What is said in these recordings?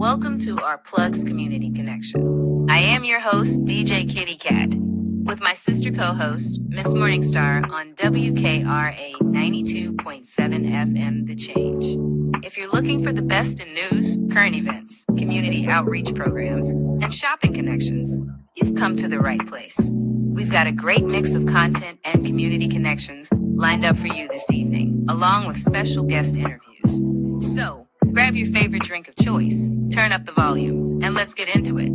Welcome to our Plugs Community Connection. I am your host, DJ Kitty Cat, with my sister co-host, Miss Morningstar on WKRA 92.7 FM The Change. If you're looking for the best in news, current events, community outreach programs, and shopping connections, you've come to the right place. We've got a great mix of content and community connections lined up for you this evening, along with special guest interviews. So, grab your favorite drink of choice, turn up the volume, and let's get into it.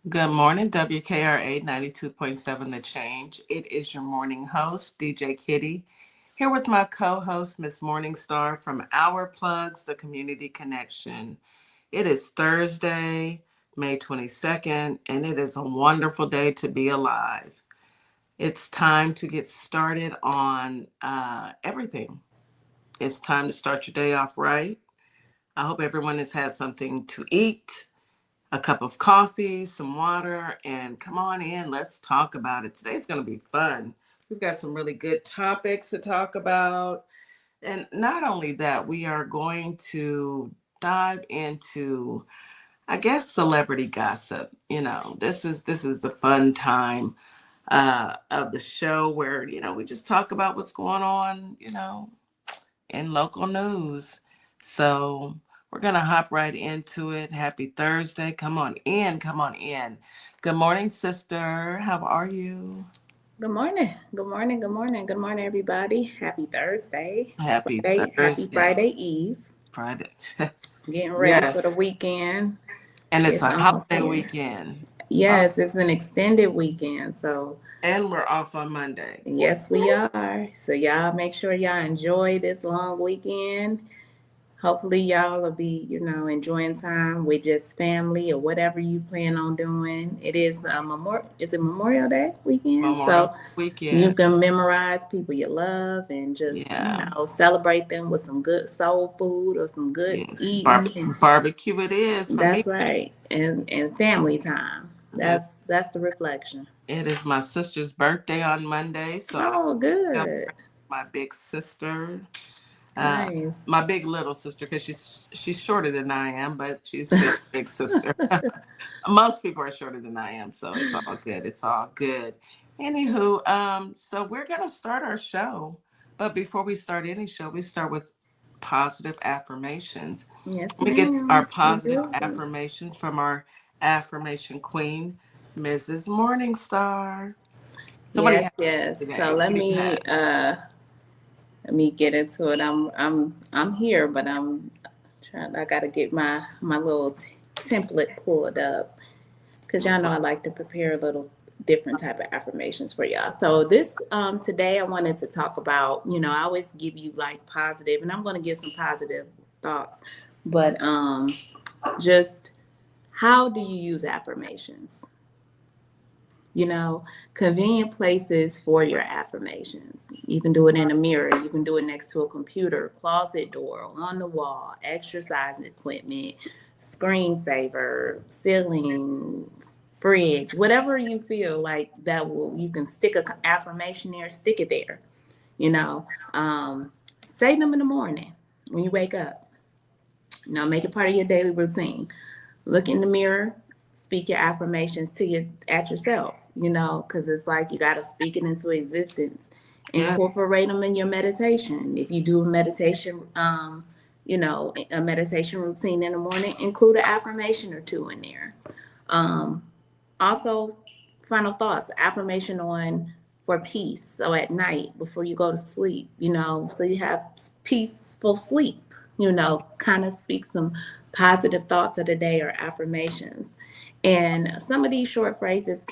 Good morning, WKRA 92.7 The Change. It is your morning host, DJ Kitty, here with my co-host, Miss Morningstar from Our Plugs, the Community Connection. It is Thursday, May 22nd, and it is a wonderful day to be alive. It's time to get started on everything. It's time to start your day off right. I hope everyone has had something to eat, a cup of coffee, some water, and come on in. Let's talk about it. Today's going to be fun. We've got some really good topics to talk about. And not only that, we are going to dive into, I guess, celebrity gossip. You know, this is the fun time of the show where, we just talk about what's going on, in local news. So we're going to hop right into it. Happy Thursday. Come on in. Come on in. Good morning, sister. How are you? Good morning. Good morning. Good morning. Good morning, everybody. Happy Thursday. Happy Thursday. Thursday. Happy Friday Eve. Friday. Getting ready for the weekend. And it's a holiday here. Weekend. Yes, it's an extended weekend. And we're off on Monday. Yes, we are. So y'all make sure y'all enjoy this long weekend. Hopefully y'all will be, enjoying time with just family or whatever you plan on doing. It is Memorial Day weekend? Weekend. You can memorize people you love and just, celebrate them with some good soul food or some good eating. Barbecue it is. That's right. And family time. That's the reflection. It is my sister's birthday on Monday. So good. My big sister. Nice. My big little sister, because she's shorter than I am, but she's still a big sister. Most people are shorter than I am, so it's all good. It's all good. Anywho, so we're gonna start our show, but before we start any show, we start with positive affirmations. Yes, we get our positive affirmations from our affirmation queen, Mrs. Morningstar. So yes. So let me get into it. I'm here, but I got to get my little template pulled up because y'all know I like to prepare a little different type of affirmations for y'all. So this today I wanted to talk about, I always give you like positive, and I'm going to give some positive thoughts, but just how do you use affirmations? Convenient places for your affirmations. You can do it in a mirror. You can do it next to a computer, closet door, on the wall, exercise equipment, screensaver, ceiling, fridge, whatever you feel like you can stick an affirmation there, stick it there. Say them in the morning when you wake up. Make it part of your daily routine. Look in the mirror, speak your affirmations at yourself, because it's like you got to speak it into existence. Incorporate them in your meditation. If you do a meditation, a meditation routine in the morning, include an affirmation or two in there. Also, final thoughts, affirmation for peace. So at night before you go to sleep, so you have peaceful sleep, kind of speak some positive thoughts of the day or affirmations. And some of these short phrases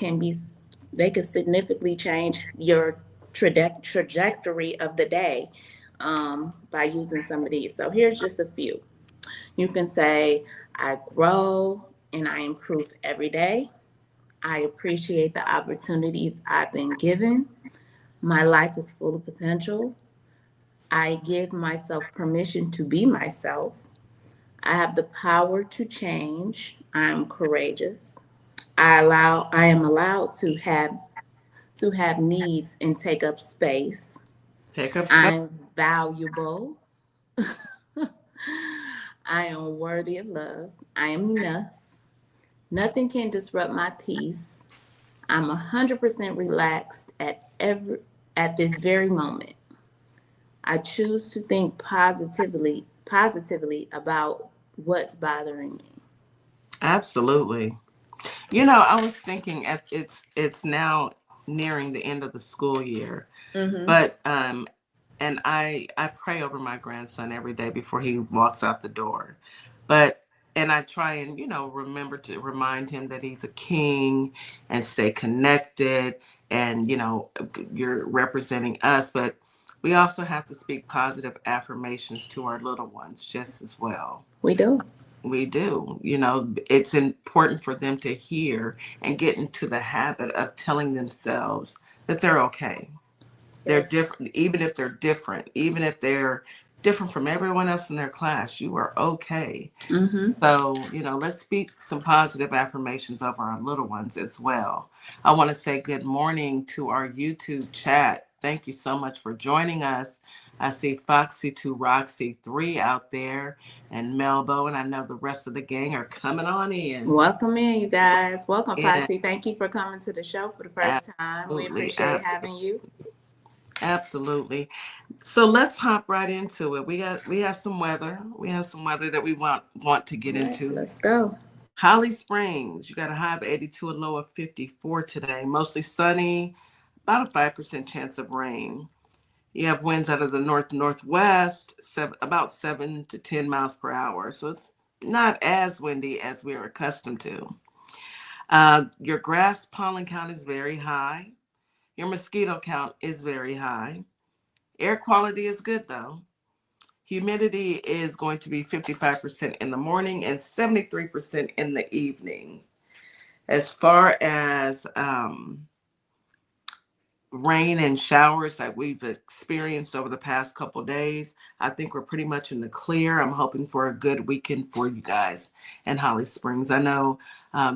they could significantly change your trajectory of the day by using some of these. So here's just a few. You can say, I grow and I improve every day. I appreciate the opportunities I've been given. My life is full of potential. I give myself permission to be myself. I have the power to change. I am courageous. I am allowed to have needs and take up space. Take up space. I'm valuable. I am worthy of love. I am enough. Nothing can disrupt my peace. I'm 100% relaxed at this very moment. I choose to think positively about what's bothering me. Absolutely. I was thinking it's now nearing the end of the school year, Mm-hmm. but and I pray over my grandson every day before he walks out the door. But and I try and, remember to remind him that he's a king and stay connected and, you're representing us, but we also have to speak positive affirmations to our little ones just as well. We do. We do. It's important for them to hear and get into the habit of telling themselves that they're okay. They're Yes. different, even if they're different, even if they're different from everyone else in their class, you are okay. Mm-hmm. So, let's speak some positive affirmations of our little ones as well. I want to say good morning to our YouTube chat. Thank you so much for joining us. I see Foxy to Roxy 3 out there and Melbo, and I know the rest of the gang are coming on in. Welcome in, you guys. Welcome, And Foxy. Thank you for coming to the show for the first time. We absolutely, appreciate having you. absolutely. So let's hop right into it. We have some weather. We have some weather that we want to get All right, into. let's go. Holly Springs, you got a high of 82, a low of 54 today. Mostly sunny, about a 5% chance of rain. You have winds out of the north-northwest, about 7 to 10 miles per hour. So it's not as windy as we are accustomed to. Your grass pollen count is very high. Your mosquito count is very high. Air quality is good, though. Humidity is going to be 55% in the morning and 73% in the evening. As far as rain and showers that we've experienced over the past couple of days, I think we're pretty much in the clear. I'm hoping for a good weekend for you guys in Holly Springs. I know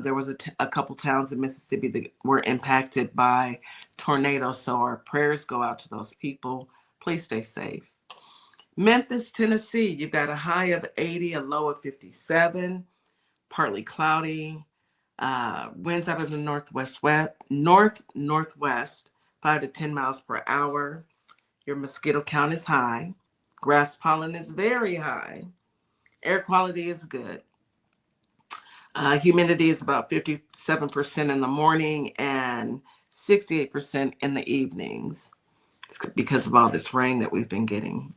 there was a couple towns in Mississippi that were impacted by tornadoes, so our prayers go out to those people. Please stay safe. Memphis, Tennessee, you've got a high of 80, a low of 57, partly cloudy. Winds out of the northwest, 5 to 10 miles per hour. Your mosquito count is high. Grass pollen is very high. Air quality is good. Humidity is about 57% in the morning and 68% in the evenings. It's because of all this rain that we've been getting.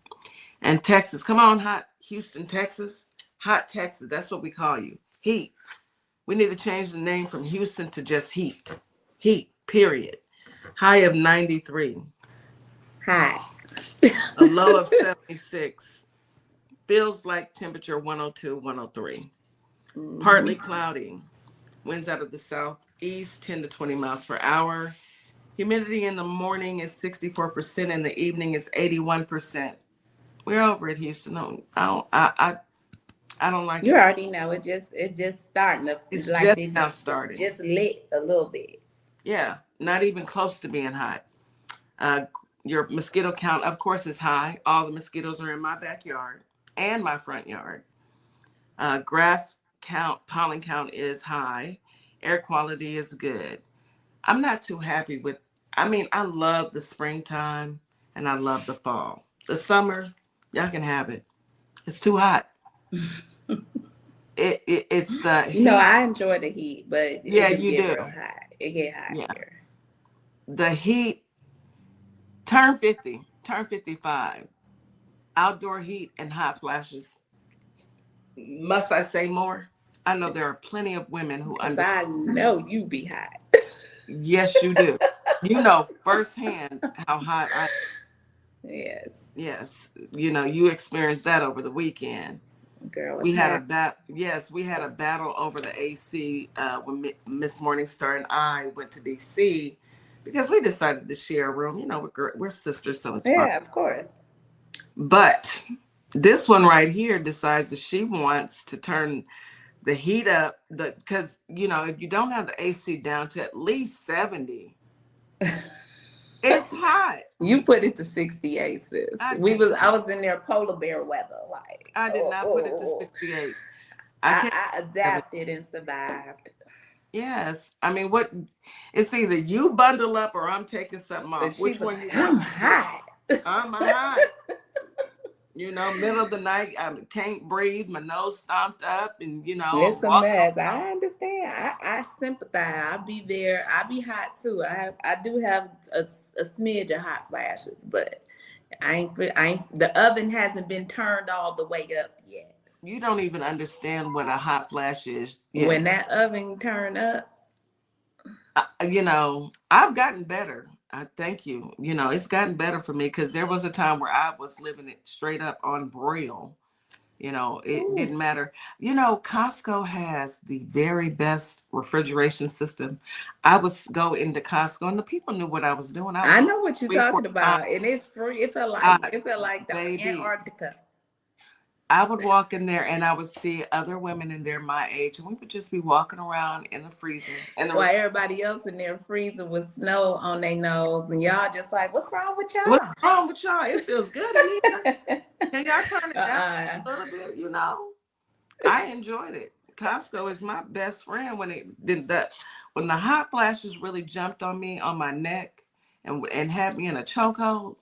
And Texas, come on, hot Houston, Texas. Hot Texas, that's what we call you. Heat. We need to change the name from Houston to just heat. Heat, period. High of 93. Hi. A low of 76. Feels like temperature 102, 103. Partly cloudy. Winds out of the southeast, 10 to 20 miles per hour. Humidity in the morning is 64%. In the evening, it's 81%. We're over it, Houston. I don't like You it. already know it just starting to It's like just they now starting. just lit a little bit. Yeah, not even close to being hot. Your mosquito count, of course, is high. All the mosquitoes are in my backyard and my front yard. Grass count, pollen count is high. Air quality is good. I'm not too happy with, I love the springtime and I love the fall. The summer, y'all can have it. It's too hot. It's the heat. I enjoy the heat, but it Yeah, do you get do. real hot. It get hot Yeah. here. The heat, turn 50, turn 55. Outdoor heat and hot flashes. Must I say more? I know there are plenty of women who Cause I understand. know you be hot. Yes, you do. You know firsthand how hot Yes. yes, you experienced that over the weekend. Girl, We what's had a happening? yes, we had a battle over the AC when Miss Morningstar and I went to DC because we decided to share a room. You know, we're sisters, so it's fine. Yeah, of course. But this one right here decides that she wants to turn the heat up, because you know, if you don't have the AC down to at least 70, it's hot. You put it to 68, sis. I did I was in there polar bear weather, like I did not put it to 68. I can't. I adapted and survived. Yes. I mean, it's either you bundle up or I'm taking something But off. she Which was one you like, want? I'm hot. I'm hot. You know, middle of the night, I can't breathe, my nose stomped up, and you know, It's a walking mess. around. I understand. I sympathize. I'll be there. I be hot too. I do have a smidge of hot flashes, but I ain't the oven hasn't been turned all the way up yet. You don't even understand what a hot flash is yet. When that oven turn up, You know, I've gotten better. I thank you. You know, it's gotten better for me because there was a time where I was living it straight up on broil. You know, it ooh, didn't matter. You know, Costco has the very best refrigeration system. I would go into Costco and the people knew what I was doing. I would I go know what you're 3, 4 talking times. about, and it's free. God, It felt like the baby. Antarctica. I would walk in there and I would see other women in there my age, and we would just be walking around in the freezer and the While everybody else in there freezing with snow on their nose, and y'all just like, what's wrong with what's y'all? wrong with y'all? It feels good in here. Can y'all turn it down uh-uh. a little bit? You know, I enjoyed it. Costco is my best friend when it did that. When the hot flashes really jumped on me on my neck and had me in a chokehold,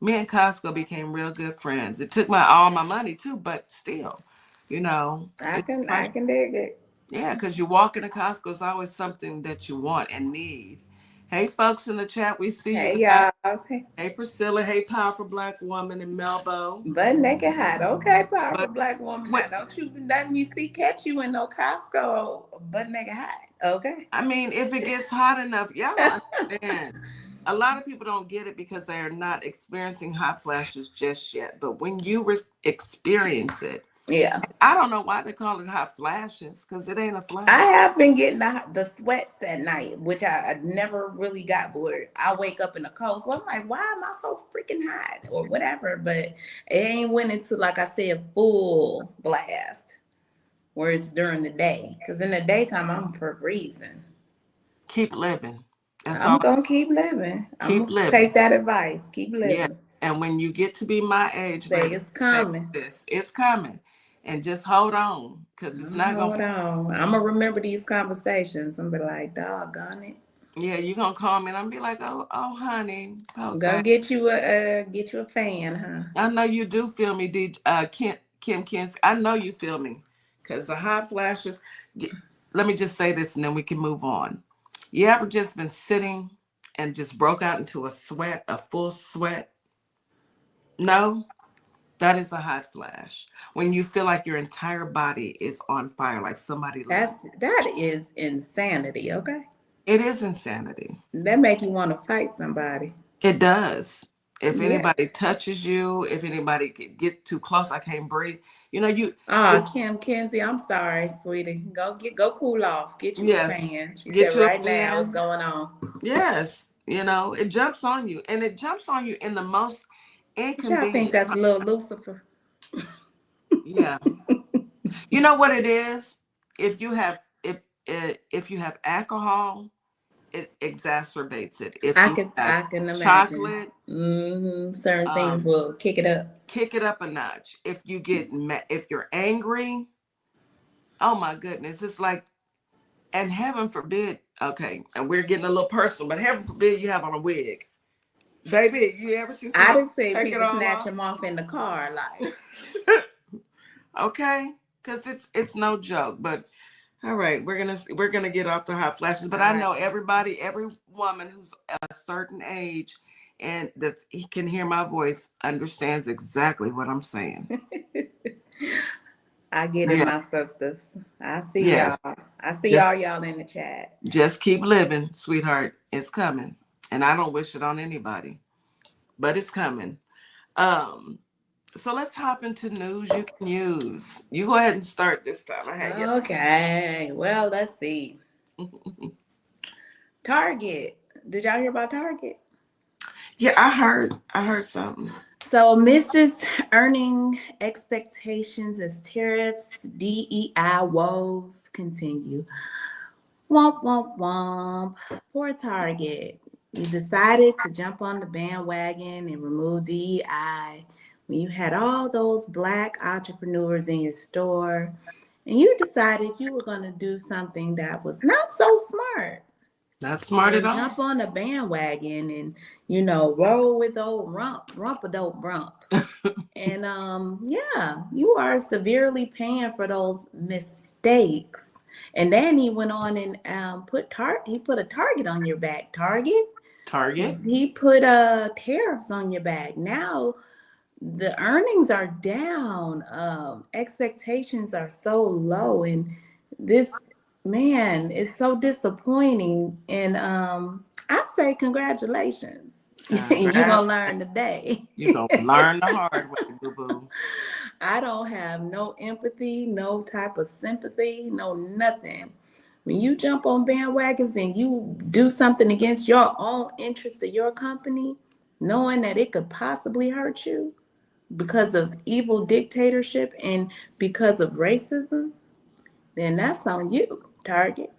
me and Costco became real good friends. It took my all my money too, but still, you know, it's I precious. can dig it. Yeah, because you walk into Costco, it's always something that you want and need. Hey, folks in the chat, we see you Hey guys. y'all. Okay. Hey, Priscilla. Hey, powerful black woman in Melbo. Butt naked hot. Okay, powerful But black woman. when, Now don't you let me catch you in no Costco butt naked hot. Okay. I mean, if it gets hot enough, y'all don't understand. A lot of people don't get it because they are not experiencing hot flashes just yet. But when you experience it, Yeah. I don't know why they call it hot flashes because it ain't a flash. I have been getting the sweats at night, which I never really got bored. I wake up in the cold, so I'm like, why am I so freaking hot or whatever? But it ain't went into, like I said, full blast where it's during the day. Because in the daytime, I'm freezing. Keep living. That's I'm all. gonna keep living. I'm Keep gonna living. take that advice. Keep Yeah. living. And when you get to be my age, Say baby, it's say coming. this, it's coming. And just hold on because it's not going Hold to. on. I'm gonna remember these conversations. I'm gonna be like, doggone it. Yeah, you're going to call me and I'm be like, oh, honey. Go Okay. get you a fan, huh? I know you do feel me, Kim Kins. I know you feel me because the hot flashes. Let me just say this and then we can move on. You ever just been sitting and just broke out into a sweat, a full sweat? No? That is a hot flash. When you feel like your entire body is on fire, like somebody lit. That is insanity, okay? It is insanity. That make you want to fight somebody. It does. If Yeah. anybody touches you, if anybody get too close, I can't breathe. You know, Oh, it's, Kim Kenzie, I'm sorry, sweetie. Go cool off. Get you a yes, fan. She get said you a right now what's fan. going on. Yes, you know, it jumps on you and it jumps on you in the most But y'all think inconvenient. that's little Lucifer. Yeah. You know what it is? If you have, if you have alcohol, it exacerbates it. If you I have can imagine. chocolate, Certain things um, will kick it up. kick it up a notch. If you get if you're angry, oh my goodness, it's like, and heaven forbid, okay, and we're getting a little personal, but heaven forbid you have on a wig. Baby, you ever seen I somebody didn't say take it people all snatch off? them off in the car, like. Okay, because it's no joke. But all right, we're gonna get off the hot flashes. But All I right. know everybody, every woman who's a certain age and that he can hear my voice understands exactly what I'm saying. I get it, Yeah, my sisters. I see y'all. yes. I see Just all y'all in the chat. just keep living, sweetheart. It's coming. And I don't wish it on anybody, but it's coming. Um, So let's hop into news you can use. You go ahead and start this time. I had you. Okay. Well, let's see. Target. Did y'all hear about Target? Yeah, I heard something. So, Mrs. Earning expectations as tariffs, DEI woes continue. Womp, womp, womp. Poor Target. You decided to jump on the bandwagon and remove DEI when you had all those Black entrepreneurs in your store, and you decided you were going to do something that was not so smart Not smart at and all. jump on the bandwagon and, roll with old rump a dope rump. And yeah, you are severely paying for those mistakes. And then he went on and he put a target on your back. Target. Target. He put tariffs on your back. Now the earnings are down. Expectations are so low, and this man is so disappointing. And I say congratulations. You're gonna learn today. You're going to learn the hard way, boo-boo. I don't have no empathy, no type of sympathy, no nothing. When you jump on bandwagons and you do something against your own interest of your company, knowing that it could possibly hurt you because of evil dictatorship and because of racism, then that's on you, Target.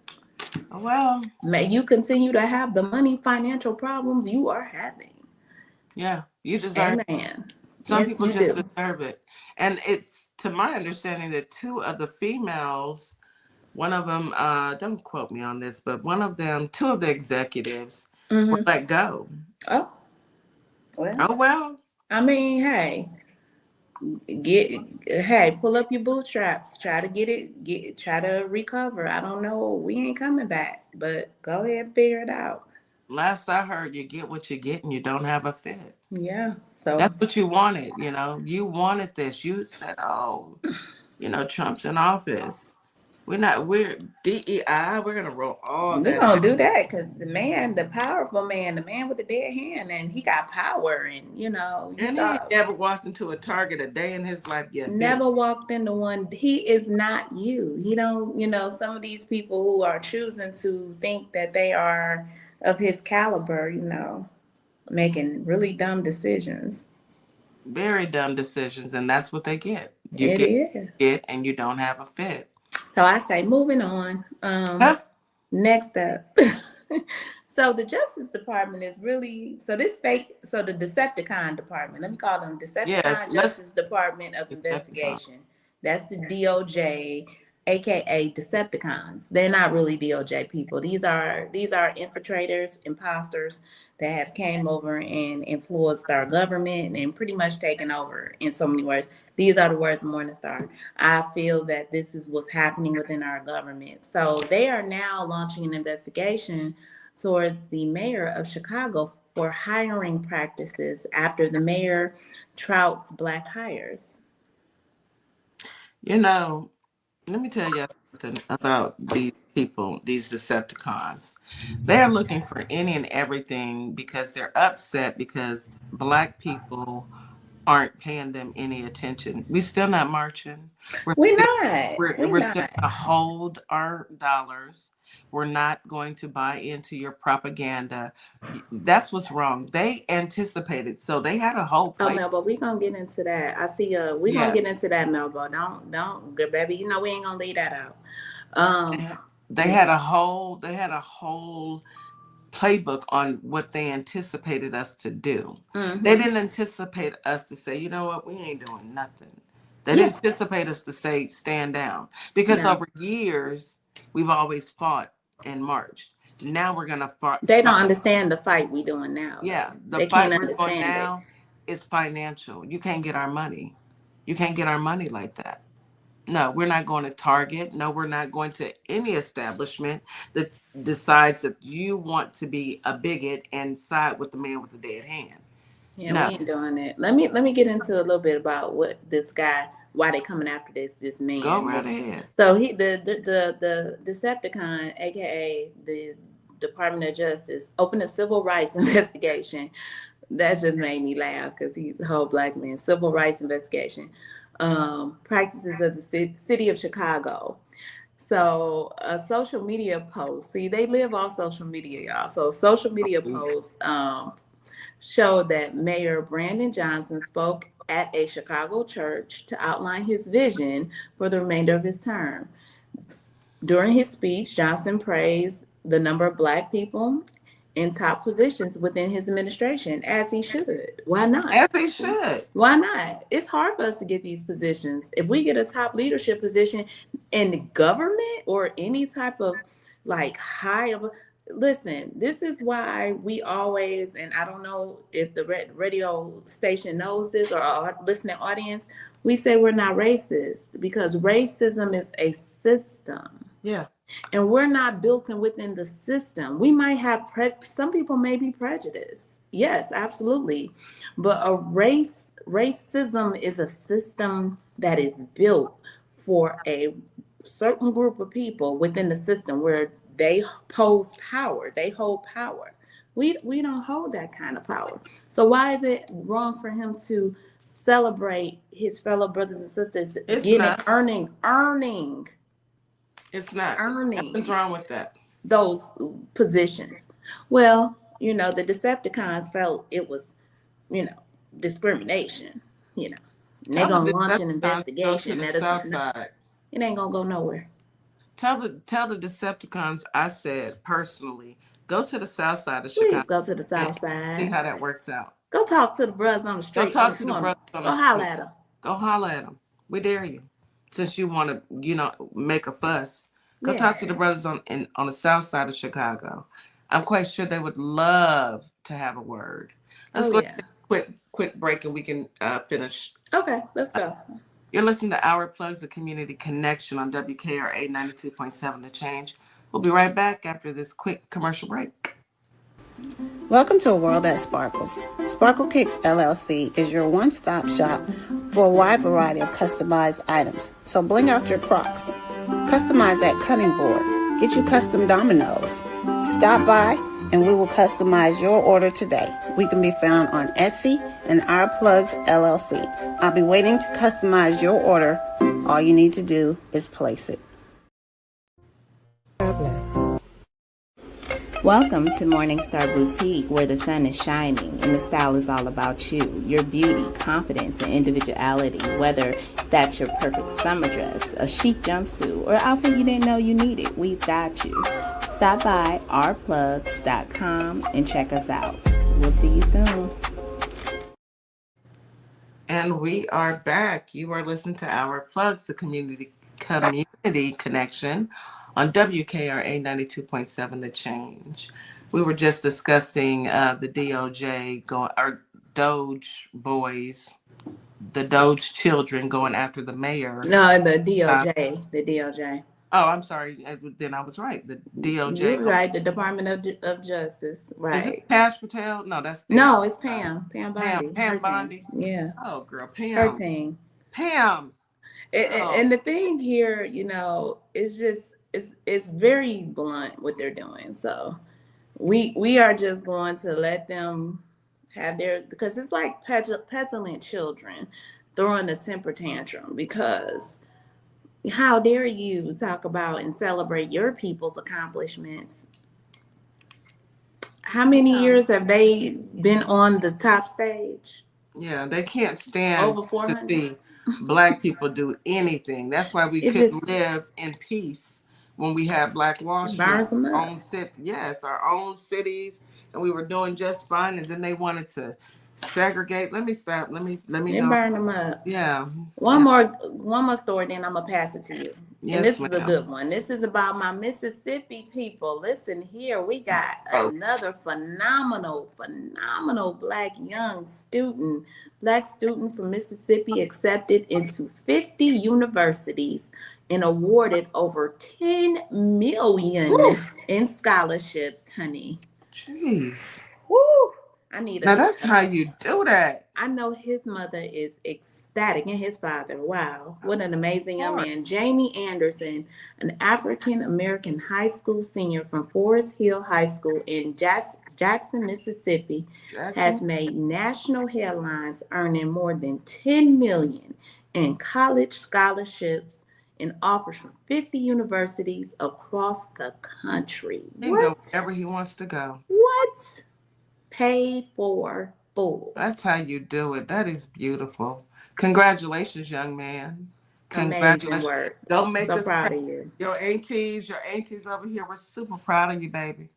Well, May you continue to have the money financial problems you are having. yeah, you deserve it. Amen. Some Yes, people you just do. deserve it. And it's to my understanding that two of the females, one of them, don't quote me on this, but two of the executives were Mm-hmm. let go. Oh, well. Oh, well. I mean, hey, pull up your bootstraps. Try to try to recover. I don't know. We ain't coming back, but go ahead and figure it out. Last I heard, you get what you get and you don't have a fit. Yeah. That's So what you wanted, You wanted this. You said, oh, Trump's in office. We're DEI. We're going to roll all we're that gonna back. do that because the powerful man, the man with the dead hand, and he got power. And you And he thought never walked into a Target a day in his life yet, bitch. never walked into one. He is not you. He don't. Some of these people who are choosing to think that they are of his caliber. Making really dumb decisions. Very dumb decisions, and that's what they get. You It is. get, and you don't have a fit. So I say, moving on. Huh? Next up. So the Justice Department is really the Decepticon Department. Let me call them Yeah, Decepticon let's Justice Department of Decepticon. Investigation. That's the DOJ, aka Decepticons. They're not really DOJ people. These are infiltrators, imposters that have came over and influenced our government and pretty much taken over in so many words. These are the words of Morningstar. I feel that this is what's happening within our government. So they are now launching an investigation towards the mayor of Chicago for hiring practices after the mayor trouts black hires. Let me tell you something about these people, these Decepticons. They're looking for any and everything because they're upset because Black people aren't paying them any attention. We still not marching. We're We're still not. We're we're still not. gonna hold our dollars. We're not going to buy into your propaganda. That's what's wrong. They anticipated, so they had a whole Oh, play. Melba, we gonna get into that. I see. We gonna Yeah, get into that, Melba. Don't, good baby. We ain't gonna leave that out. Um, they yeah. had a whole playbook on what they anticipated us to do. They Mm-hmm. didn't anticipate us to say, you know what, we ain't doing nothing. They Yeah. didn't anticipate us to say, stand down. Because No, over years, we've always fought and marched. Now we're going to fight. they don't understand the fight we doing now, Yeah, though. the They can't fight we're going understand it. now is financial. You can't get our money. You can't get our money like that. No, we're not going to Target. No, we're not going to any establishment that decides that you want to be a bigot and side with the man with the dead hand. Yeah, we No, ain't doing it. Let me get into a little bit about what this guy, why they coming after this go man. right ahead. So he the Decepticon, aka the Department of Justice, opened a civil rights investigation that just made me laugh because he's a whole black man. Civil rights investigation, practices of the city of Chicago. So a social media post. See, they live off social media, y'all. So social media posts showed that Mayor Brandon Johnson spoke at a Chicago church to outline his vision for the remainder of his term. During his speech, Johnson praised the number of Black people in top positions within his administration, as he should. Why not? As they should. Why not? It's hard for us to get these positions. If we get a top leadership position in the government or any type of like high of, listen, this is why we always, and I don't know if the radio station knows this or our listening audience, we say we're not racist because racism is a system. Yeah. And we're not built in within the system. We might have, some people may be prejudiced. Yes, absolutely. But racism is a system that is built for a certain group of people within the system where they pose power, they hold power. We don't hold that kind of power. So why is it wrong for him to celebrate his fellow brothers and sisters earning? It's not. Earning. What's wrong with that? Those positions. Well, the Decepticons felt it was, discrimination. They're gonna launch an investigation. It ain't gonna go nowhere. Tell the Decepticons I said personally, go to the south side of Chicago. Please go to the south side. See how that works out. Go talk to the brothers on the street. Go talk to the brothers on the street. Go holler at them. Go holler at them. We dare you. Since you want to, make a fuss, go talk to the brothers on the south side of Chicago. I'm quite sure they would love to have a word. Let's go take a quick break and we can finish. Okay, let's go. You're listening to Our Plugs, the Community Connection on WKRA 92.7 The Change. We'll be right back after this quick commercial break. Welcome to a world that sparkles. Sparkle Kicks LLC is your one-stop shop for a wide variety of customized items. So bling out your Crocs. Customize that cutting board. Get you custom dominoes. Stop by and we will customize your order today. We can be found on Etsy and Our Plugs LLC. I'll be waiting to customize your order. All you need to do is place it. God bless. Welcome to Morningstar Boutique, where the sun is shining and the style is all about you, your beauty, confidence, and individuality. Whether that's your perfect summer dress, a chic jumpsuit, or outfit you didn't know you needed, we've got you. Stop by ourplugs.com and check us out. We'll see you soon. And we are back. You are listening to Our Plugs, the Community Connection on WKRA 92.7 The Change. We were just discussing the DOJ Doge boys, the Doge children going after the mayor. No, the DOJ. The DOJ. Oh, I'm sorry. Then I was right. The DOJ. You're right. The Department of Justice. Right. Is it Cash Patel? No, that's no. It's Pam. Pam Bondi. Pam Bondi. Yeah. Oh, girl, Pam. Her team. Pam. And the thing here, it's just it's very blunt what they're doing. So we are just going to let them have because it's like petulant children throwing a temper tantrum because how dare you talk about and celebrate your people's accomplishments? How many years have they been on the top stage? Yeah, they can't stand over 400 to see Black people do anything. That's why we couldn't live in peace when we had Black Wall Street, our own cities, and we were doing just fine. And then they wanted to segregate. Let me stop. Let me burn them up. Yeah. One more story, then I'm gonna pass it to you. Yes, and this ma'am. is a good one. This is about my Mississippi people. Listen here, we got another phenomenal Black student from Mississippi accepted into 50 universities and awarded over $10 million in scholarships, honey. Jeez. Woo! I need Now that's how you do that. I know his mother is ecstatic and his father. Wow, what an amazing young man. Jamie Anderson, an African American high school senior from Forest Hill High School in Jackson, Mississippi, has made national headlines, earning more than $10 million in college scholarships and offers from 50 universities across the country. He can go wherever he wants to go. What? Paid for full. That's how you do it. That is beautiful. Congratulations, young man. Congratulations. Amazing work. Don't make so us proud of you. Your aunties over here, we're super proud of you, baby.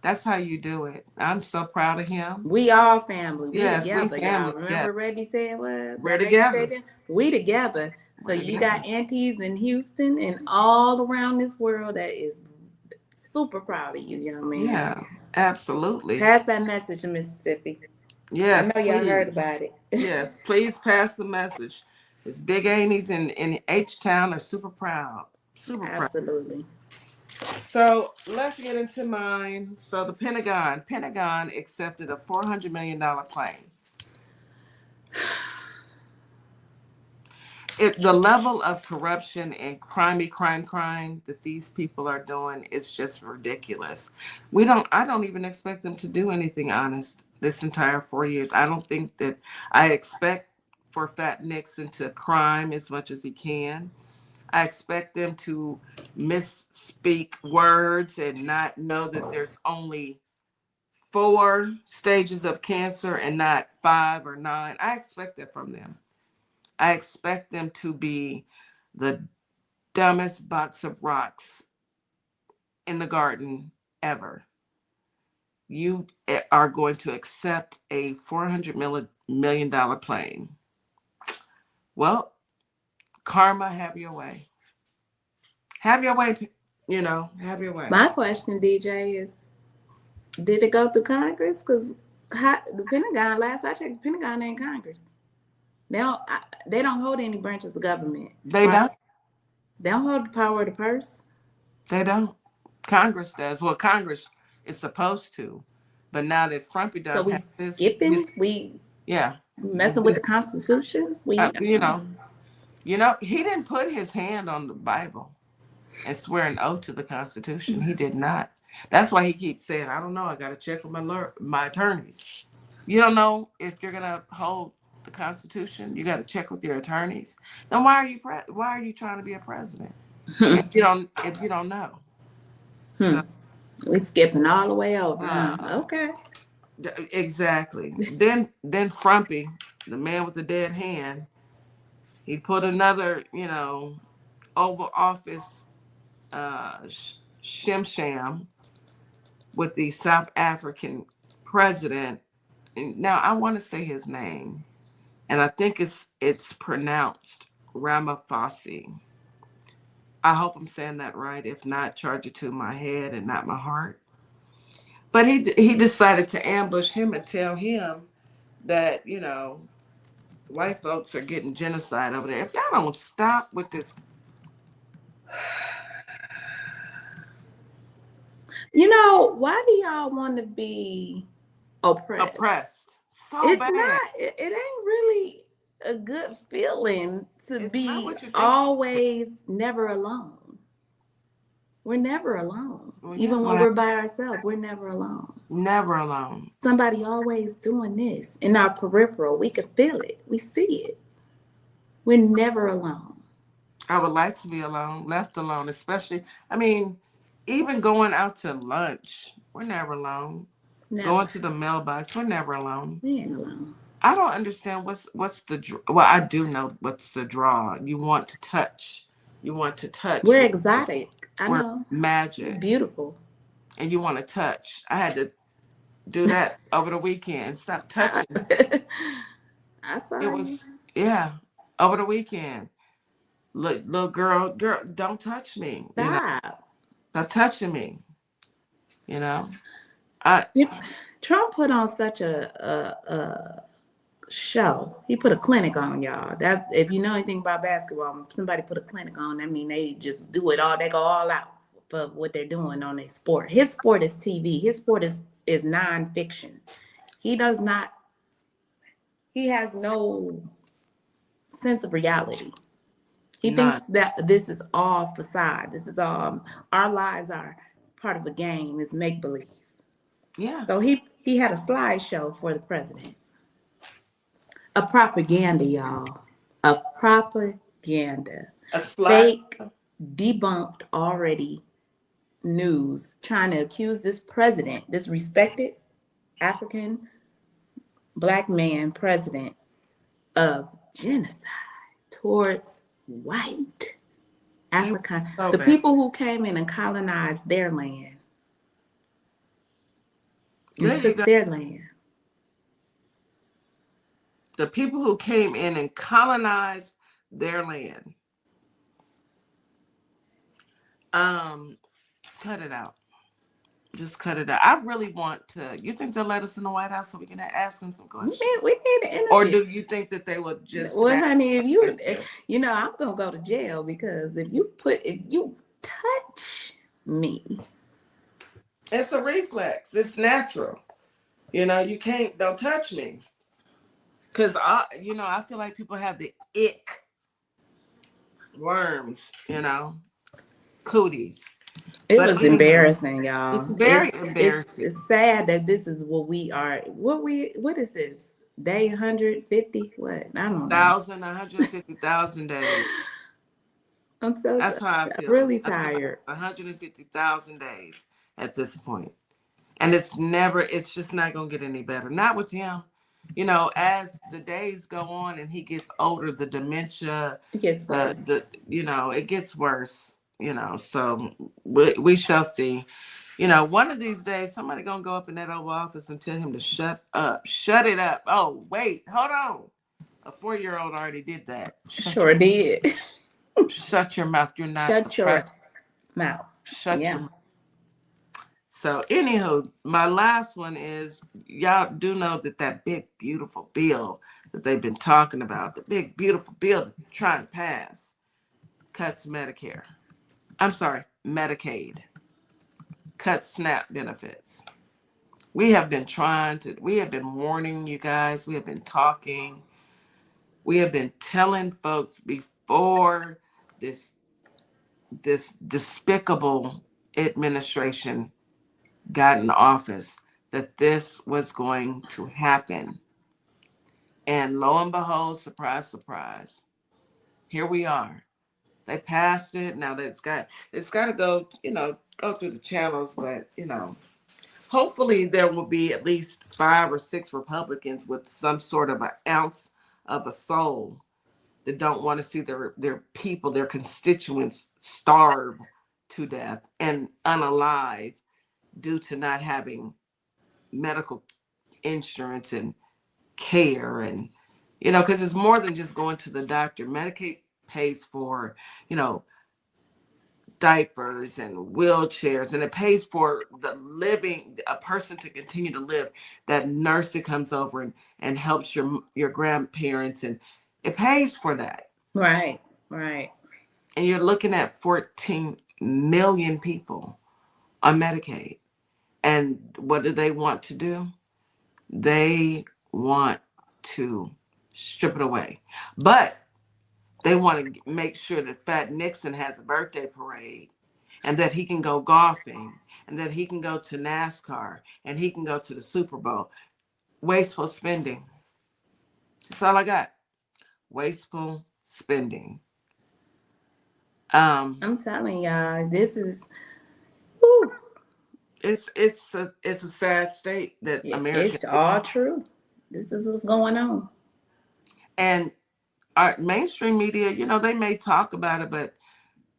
That's how you do it. I'm so proud of him. We all family. Yes, together, we family. y'all. Remember Reggie said what? We're together. We together. So you got aunties in Houston and all around this world that is super proud of you, young man. Yeah, absolutely. Pass that message to Mississippi. Yes, I know y'all heard about it. Yes, please pass the message. His big aunties in H-Town are super proud. Super proud. Absolutely. So let's get into mine. So the Pentagon accepted a $400 million claim. The level of corruption and crime that these people are doing is just ridiculous. I don't even expect them to do anything honest this entire 4 years. I don't think that I expect for Fat Nixon to crime as much as he can. I expect them to misspeak words and not know that there's only 4 stages of cancer and not 5 or 9. I expect that from them. I expect them to be the dumbest box of rocks in the garden ever. You are going to accept a $400 million claim. Well, karma, have your way. Have your way, have your way. My question, DJ, is did it go through Congress? Because the Pentagon, last I checked, the Pentagon ain't Congress. They don't hold any branches of government. They don't. They don't hold the power of the purse. They don't. Congress does. Well, Congress is supposed to, but now that Frumpy done, so we skipping. Messing with the Constitution. He didn't put his hand on the Bible and swear an oath to the Constitution. He did not. That's why he keeps saying, "I don't know. I got to check with my attorneys." You don't know if you're gonna hold the Constitution. You got to check with your attorneys. Then why are you trying to be a president if you don't know? So, we're skipping all the way over. Okay. Exactly. Then Frumpy, the man with the dead hand, he put another Oval Office shim with the South African president. And now I want to say his name. And I think it's pronounced Ramaphosa. I hope I'm saying that right. If not, charge it to my head and not my heart. But he decided to ambush him and tell him that, white folks are getting genocide over there. If y'all don't stop with this. Why do y'all want to be oppressed? So bad. It ain't really a good feeling to be always never alone. We're never alone. Even when we're by ourselves, we're never alone. Never alone. Somebody always doing this in our peripheral. We can feel it. We see it. We're never alone. I would like to be alone, left alone, especially, even going out to lunch, we're never alone. Never. Going to the mailbox, we're never alone. We ain't alone. I don't understand what's the draw. Well, I do know what's the draw. You want to touch. We're exotic. We're magic. Beautiful. And you want to touch. I had to do that over the weekend. Stop touching. I saw it. Was over the weekend. Look, little girl, don't touch me. Stop. Stop touching me. Trump put on such a show. He put a clinic on, y'all. That's, if you know anything about basketball, somebody put a clinic on, they just do it all. They go all out for what they're doing on their sport. His sport is TV. His sport is nonfiction. He does not, he has no sense of reality. He None. thinks that this is all facade. This is all, our lives are part of a game, it's make believe. Yeah. So he had a slideshow for the president. A propaganda, y'all. A propaganda. A slide. Fake, debunked already news trying to accuse this president, this respected African black man president, of genocide towards white African, So the bad. people who came in and colonized their land There and you took go. their land. The people who came in and colonized their land. Cut it out. Just cut it out. I really want to. You think they'll let us in the White House so we can ask them some questions? We need an interview. Or do you think that they will just? Well, honey, if you, I'm gonna go to jail because if you touch me, It's a reflex. It's natural. You can't. Don't touch me. Because I feel like people have the ick worms. Cooties. it But was embarrassing, y'all. It's very embarrassing. It's sad that this is what we are. What is this? Day 150? What? I don't know. 150,000 days. That's how I feel. Really I feel tired. like 150,000 days at this point. And it's just not going to get any better. Not with him. As the days go on and he gets older, the dementia, It gets worse. it gets worse, so we shall see. One of these days, somebody going to go up in that Oval Office and tell him to shut up, shut it up. Oh, wait, hold on. A 4-year-old already did that. Sure did. Shut your mouth. You're not. Shut your mouth. Shut your mouth. So, anywho, my last one is, y'all do know that big, beautiful bill that they've been talking about, the big, beautiful bill that they're trying to pass, cuts Medicare. I'm sorry, Medicaid. Cuts SNAP benefits. We have been warning you guys. We have been talking. We have been telling folks before this despicable administration got in office that this was going to happen. And lo and behold, surprise, surprise, here we are. They passed it. Now that it's got to go, go through the channels, but hopefully there will be at least 5 or 6 Republicans with some sort of an ounce of a soul that don't want to see their people, their constituents starve to death and unalive due to not having medical insurance and care, and because it's more than just going to the doctor. Medicaid pays for diapers and wheelchairs, and it pays for a person to continue to live. That nurse that comes over and helps your grandparents, and it pays for that. Right. And you're looking at 14 million people on Medicaid. And what do they want to do? They want to strip it away. But they want to make sure that Fat Nixon has a birthday parade, and that he can go golfing, and that he can go to NASCAR, and he can go to the Super Bowl. Wasteful spending. That's all I got. Wasteful spending. I'm telling y'all, this is. Whew. It's a sad state that America. It's all true. This is what's going on. And our mainstream media, they may talk about it, but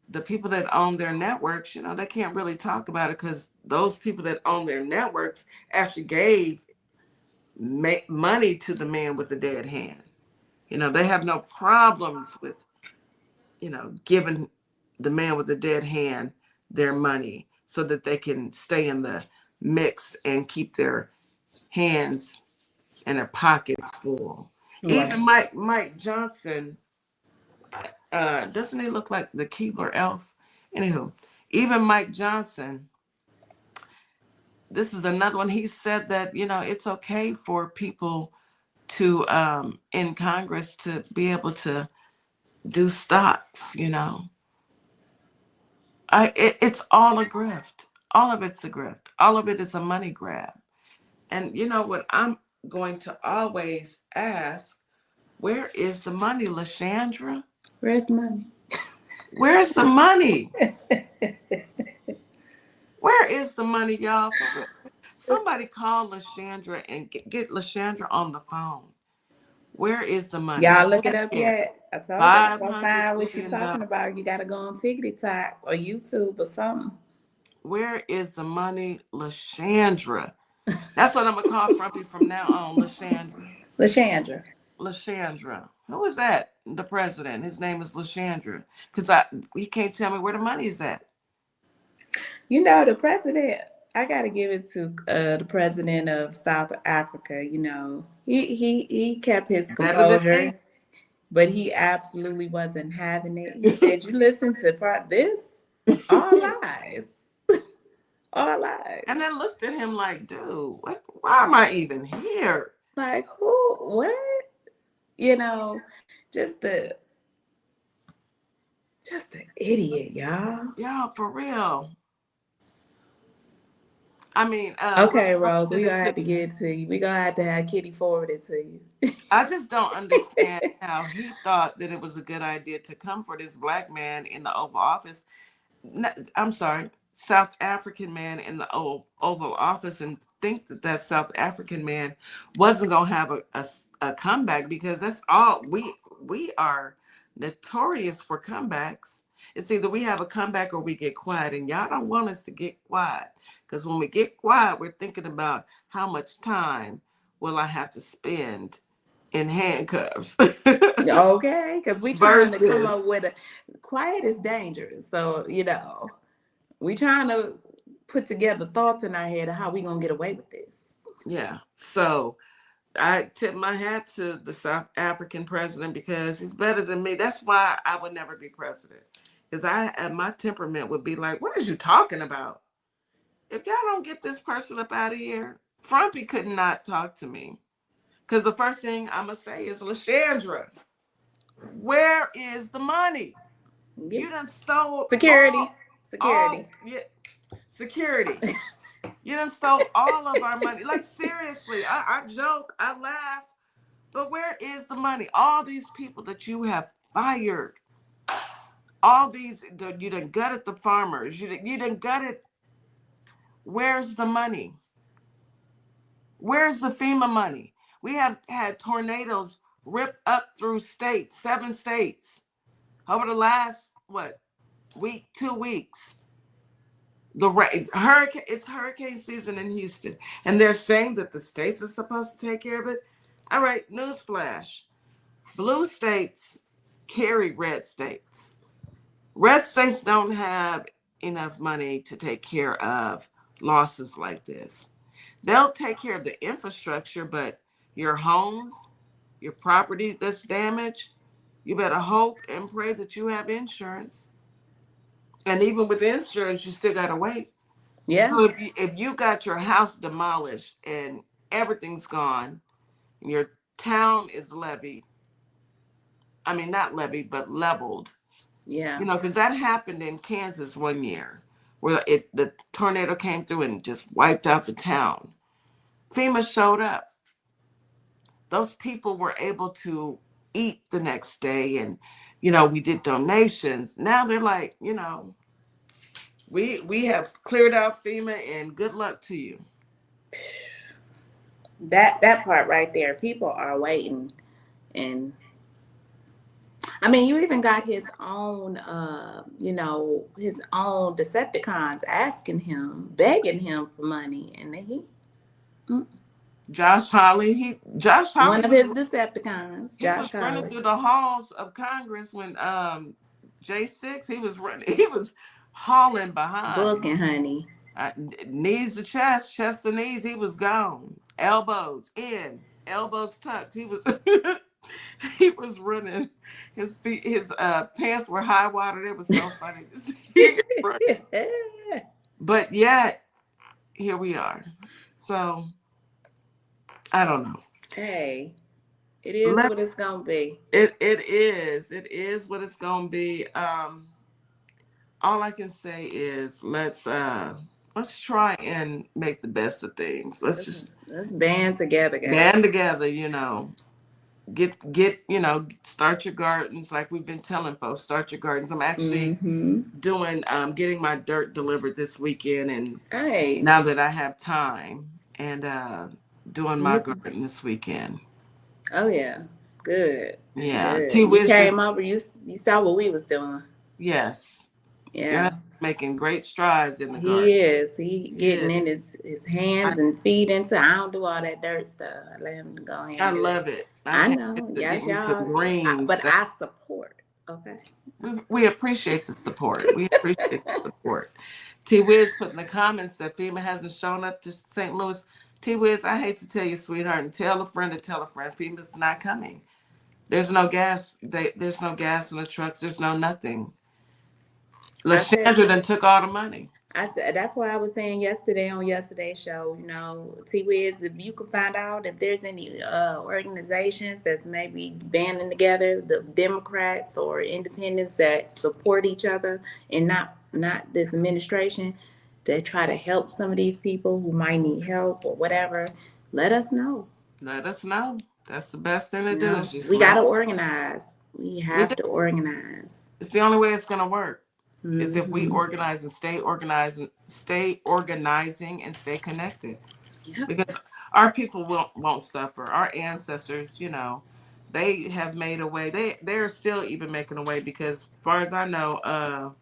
the people that own their networks, they can't really talk about it, because those people that own their networks actually gave money to the man with the dead hand. They have no problems with, giving the man with the dead hand their money so that they can stay in the mix and keep their hands and their pockets full. Right. Even Mike Johnson, doesn't he look like the Keebler elf? Anywho, even Mike Johnson this is another one. He said that, it's okay for people to, in Congress, to be able to do stocks, It's all a grift. All of it's a grift. All of it is a money grab. And you know what I'm going to always ask, where is the money, LaShandra? Where's the money? Where's the money? Where is the money, y'all? Somebody call LaShandra and get LaShandra on the phone. Where is the money? Y'all look it up yet? I told you, $500 go find what she's billion. talking about. You got to go on TikTok or YouTube or something. Where is the money, LaShandra? That's what I'm going to call Frumpy from now on, LaShandra. LaShandra. LaShandra. Who is that? The president. His name is LaShandra. Because he can't tell me where the money is at. The president, I got to give it to the president of South Africa. He kept his composure, but he absolutely wasn't having it. He said, you listen to this? All lies. All lies. And then looked at him like, dude, why am I even here? Like, who? What? Just an idiot, y'all. Y'all, for real. I mean, okay, Rose, we're gonna have to get it to you. We're gonna have to have Kitty forward it to you. I just don't understand how he thought that it was a good idea to come for this black man in the Oval Office. I'm sorry, South African man in the Oval Office, and think that South African man wasn't gonna have a comeback, because that's all we are notorious for comebacks. It's either we have a comeback or we get quiet, and y'all don't want us to get quiet, because when we get quiet, we're thinking about how much time will I have to spend in handcuffs. Okay, because we trying to come up with quiet is dangerous. So, we trying to put together thoughts in our head of how we gonna get away with this. Yeah. So I tip my hat to the South African president, because he's better than me. That's why I would never be president. Because my temperament would be like, what are you talking about? If y'all don't get this person up out of here, Frumpy could not talk to me. Because the first thing I'm going to say is, LaShandra, where is the money? Yeah. You done stole security. Security. You done stole all of our money. Like, seriously, I joke, I laugh, but where is the money? All these people that you have fired, all these, you done gutted the farmers, you done gutted. Where's the money? Where's the FEMA money? We have had tornadoes rip up through states, 7 states, over the last, week, 2 weeks. It's hurricane season in Houston, and they're saying that the states are supposed to take care of it. All right, newsflash. Blue states carry red states. Red states don't have enough money to take care of losses like this. They'll take care of the infrastructure, but your homes, your property that's damaged, you better hope and pray that you have insurance. And even with insurance, you still got to wait. Yeah. So if you got your house demolished and everything's gone, and your town is levied, I mean, not levied, but leveled. Yeah. Because that happened in Kansas one year, where the tornado came through and just wiped out the town. FEMA showed up. Those people were able to eat the next day, and we did donations. Now they're like, we have cleared out FEMA, and good luck to you. That part right there, people are waiting. And I mean, you even got his own his own Decepticons asking him, begging him for money, and then Josh Hawley, one of his Decepticons. He was running through the halls of Congress when J6, he was hauling behind. Booking, honey. Knees to chest, chest to knees, he was gone. Elbows in, elbows tucked. He was he was running. His feet, his pants were high water. It was so funny to see him running. But yet, here we are. So I don't know. Hey, it is what it's gonna be. It is what it's gonna be. All I can say is let's try and make the best of things. Let's band together, guys. Band together, get start your gardens like we've been telling folks. Start your gardens. I'm actually doing getting my dirt delivered this weekend, and now that I have time, and doing my garden this weekend. Oh yeah, good. Yeah, good. You came over. You saw what we was doing. Yes. Yeah. You're making great strides in the garden. He is. He getting in his hands and feet into. I don't do all that dirt stuff. I let him go ahead. I love it. I know. Yes, y'all. But I support. Okay. We appreciate the support. We appreciate the support. T Wiz put in the comments that FEMA hasn't shown up to St. Louis. T Wiz, I hate to tell you, sweetheart, and tell a friend to tell a friend. FEMA's not coming. There's no gas. There's no gas in the trucks. There's no nothing. LaShandra done took all the money. I said that's why I was saying yesterday on yesterday's show, T Wiz, if you can find out if there's any organizations that's maybe banding together, the Democrats or independents that support each other and not this administration, that try to help some of these people who might need help or whatever, let us know. Let us know. That's the best thing to do. We got to organize. We have to organize. It's the only way it's going to work. Is if we organize and stay organizing and stay connected. Yeah. Because our people won't suffer. Our ancestors, they have made a way. They're still even making a way because, as far as I know,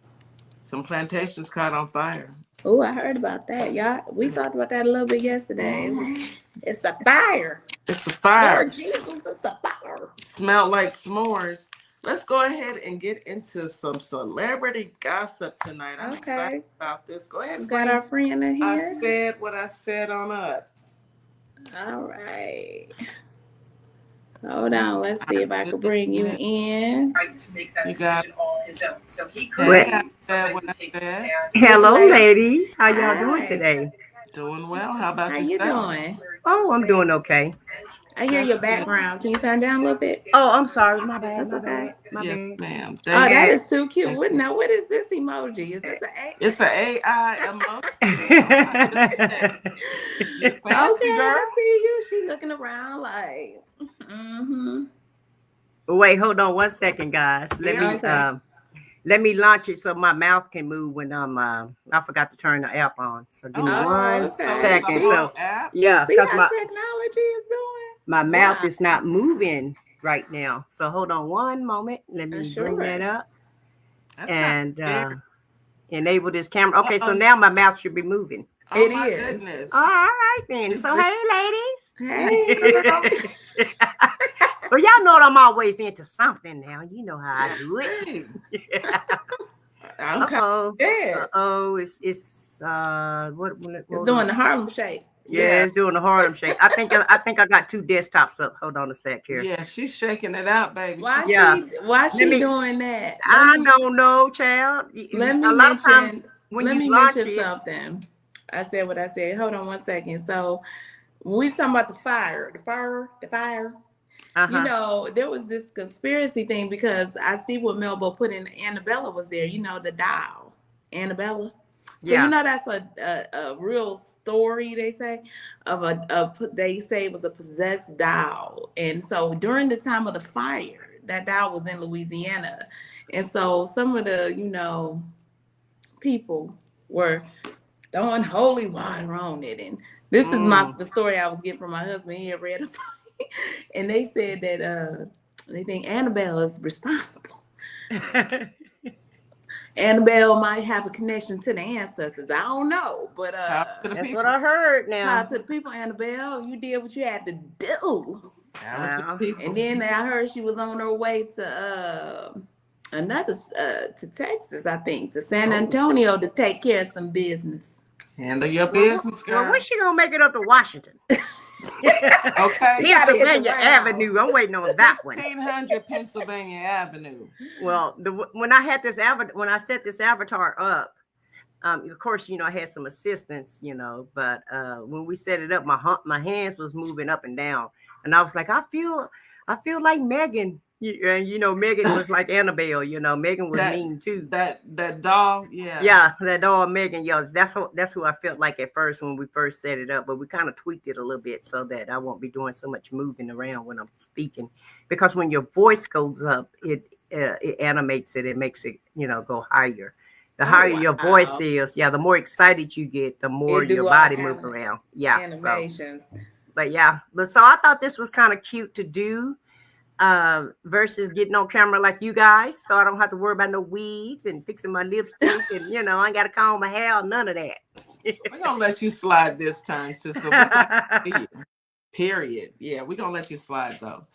some plantations caught on fire. Oh, I heard about that. Y'all, we talked about that a little bit yesterday. It's a fire. It's a fire. Lord Jesus, it's a fire. Smelled like s'mores. Let's go ahead and get into some celebrity gossip tonight. I'm excited about this. Go ahead. We got our friend in here. I said what I said on up. All right. Hold on. Let's see if I can bring you in. Right to make that decision all his own. So he could. Hello, ladies. How y'all doing today? Doing well. How about you doing? Oh, I'm doing okay. I hear your background. Can you turn down a little bit? Oh, I'm sorry. My bad. That's okay. Yes, ma'am. Oh, that is too cute. Now, what is this emoji? Is this an AI? It's an AI emoji. Okay, girl. I see you. She looking around like. Wait, hold on 1 second, guys. Let me launch it so my mouth can move when I forgot to turn the app on. So give me 1 second. So yeah, because my technology is doing. My mouth is not moving right now. So hold on 1 moment. Let me bring that up and enable this camera. Okay, so now my mouth should be moving. Oh, it is. Goodness. All right then. So hey, ladies. Hey. Well, y'all know I'm always into something now. You know how I do it. I'm kind of scared. It's what it's doing the Harlem Shake. Yeah, it's doing the Harlem Shake. I think I got 2 desktops up. Hold on a sec here. Yeah, she's shaking it out, baby. Why she doing that? I don't know, child. Let me mention something. I said what I said. Hold on 1 second. So we talking about the fire. Uh-huh. There was this conspiracy thing because I see what Melbo put in. Annabella was there. The doll, Annabella. So that's a real story. They say they say it was a possessed doll, and so during the time of the fire, that doll was in Louisiana, and so some of the people were throwing holy water on it, and this is the story I was getting from my husband. He had read about it, and they said that they think Annabelle is responsible. Annabelle might have a connection to the ancestors. I don't know, but that's what I heard. Now, to the people, Annabelle, you did what you had to do. And then I heard she was on her way to to Texas, I think, to San Antonio to take care of some business. Handle your business, girl. Well, when's she gonna make it up to Washington? Okay. Pennsylvania Avenue. I'm waiting on that one. 1800 Pennsylvania Avenue. Well, when I set this avatar up, Of course, I had some assistance, but when we set it up, my hands was moving up and down, and I was like, I feel like Megan. Megan was like Annabelle. Megan was mean too. That doll, yeah. Yeah, that doll, Megan. Yes, that's who I felt like at first when we first set it up, but we kind of tweaked it a little bit so that I won't be doing so much moving around when I'm speaking, because when your voice goes up, it animates it. It makes it go higher. The higher your voice is, the more excited you get, the more your body move around. Yeah. Animations. So I thought this was kind of cute to do versus getting on camera like you guys. So I don't have to worry about no weeds and fixing my lipstick and, I ain't got to comb my hair, none of that. We're going to let you slide this time, sister. Period. Yeah, we're going to let you slide though.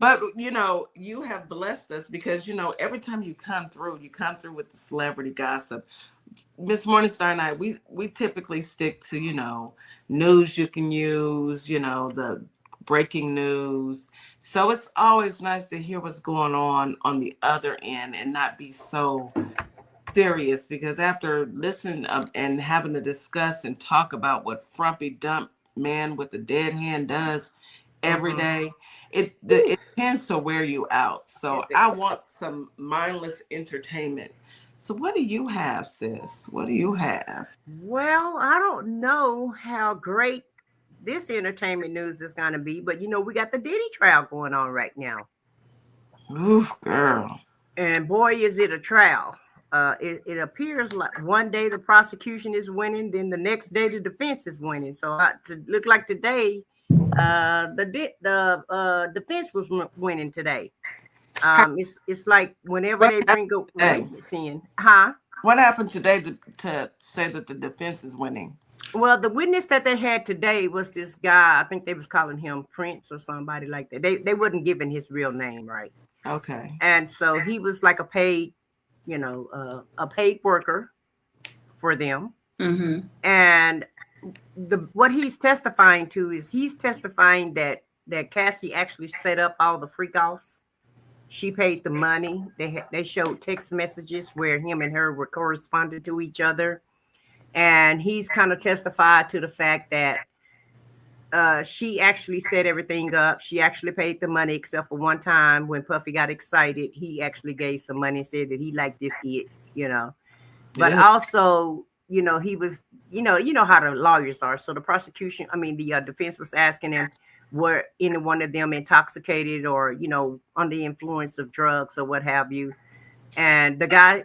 But, you have blessed us because, every time you come through with the celebrity gossip. Miss Morningstar and I, we typically stick to, news you can use, the breaking news. So it's always nice to hear what's going on the other end and not be so serious, because after listening and having to discuss and talk about what frumpy dumb man with the dead hand does every day, it tends to wear you out. So I want some mindless entertainment. So what do you have, sis? What do you have? Well, I don't know how great this entertainment news is going to be, but we got the Diddy trial going on right now. Oof, girl. And boy, is it a trial. It appears like one day the prosecution is winning, then the next day the defense is winning. So to look like today, the defense was winning today. It's like whenever they bring a witness in, What happened today to say that the defense is winning? Well, the witness that they had today was this guy. I think they was calling him Prince or somebody like that. They wasn't giving his real name, right? Okay. And so he was like a paid, a paid worker for them. Mm-hmm. And what he's testifying to is he's testifying that Cassie actually set up all the freak offs. She paid the money. They showed text messages where him and her were corresponding to each other. And he's kind of testified to the fact that she actually set everything up. She actually paid the money, except for one time when Puffy got excited. He actually gave some money and said that he liked this it, But also, he was, how the lawyers are. So the the defense was asking him, were any one of them intoxicated or, under the influence of drugs or what have you. And the guy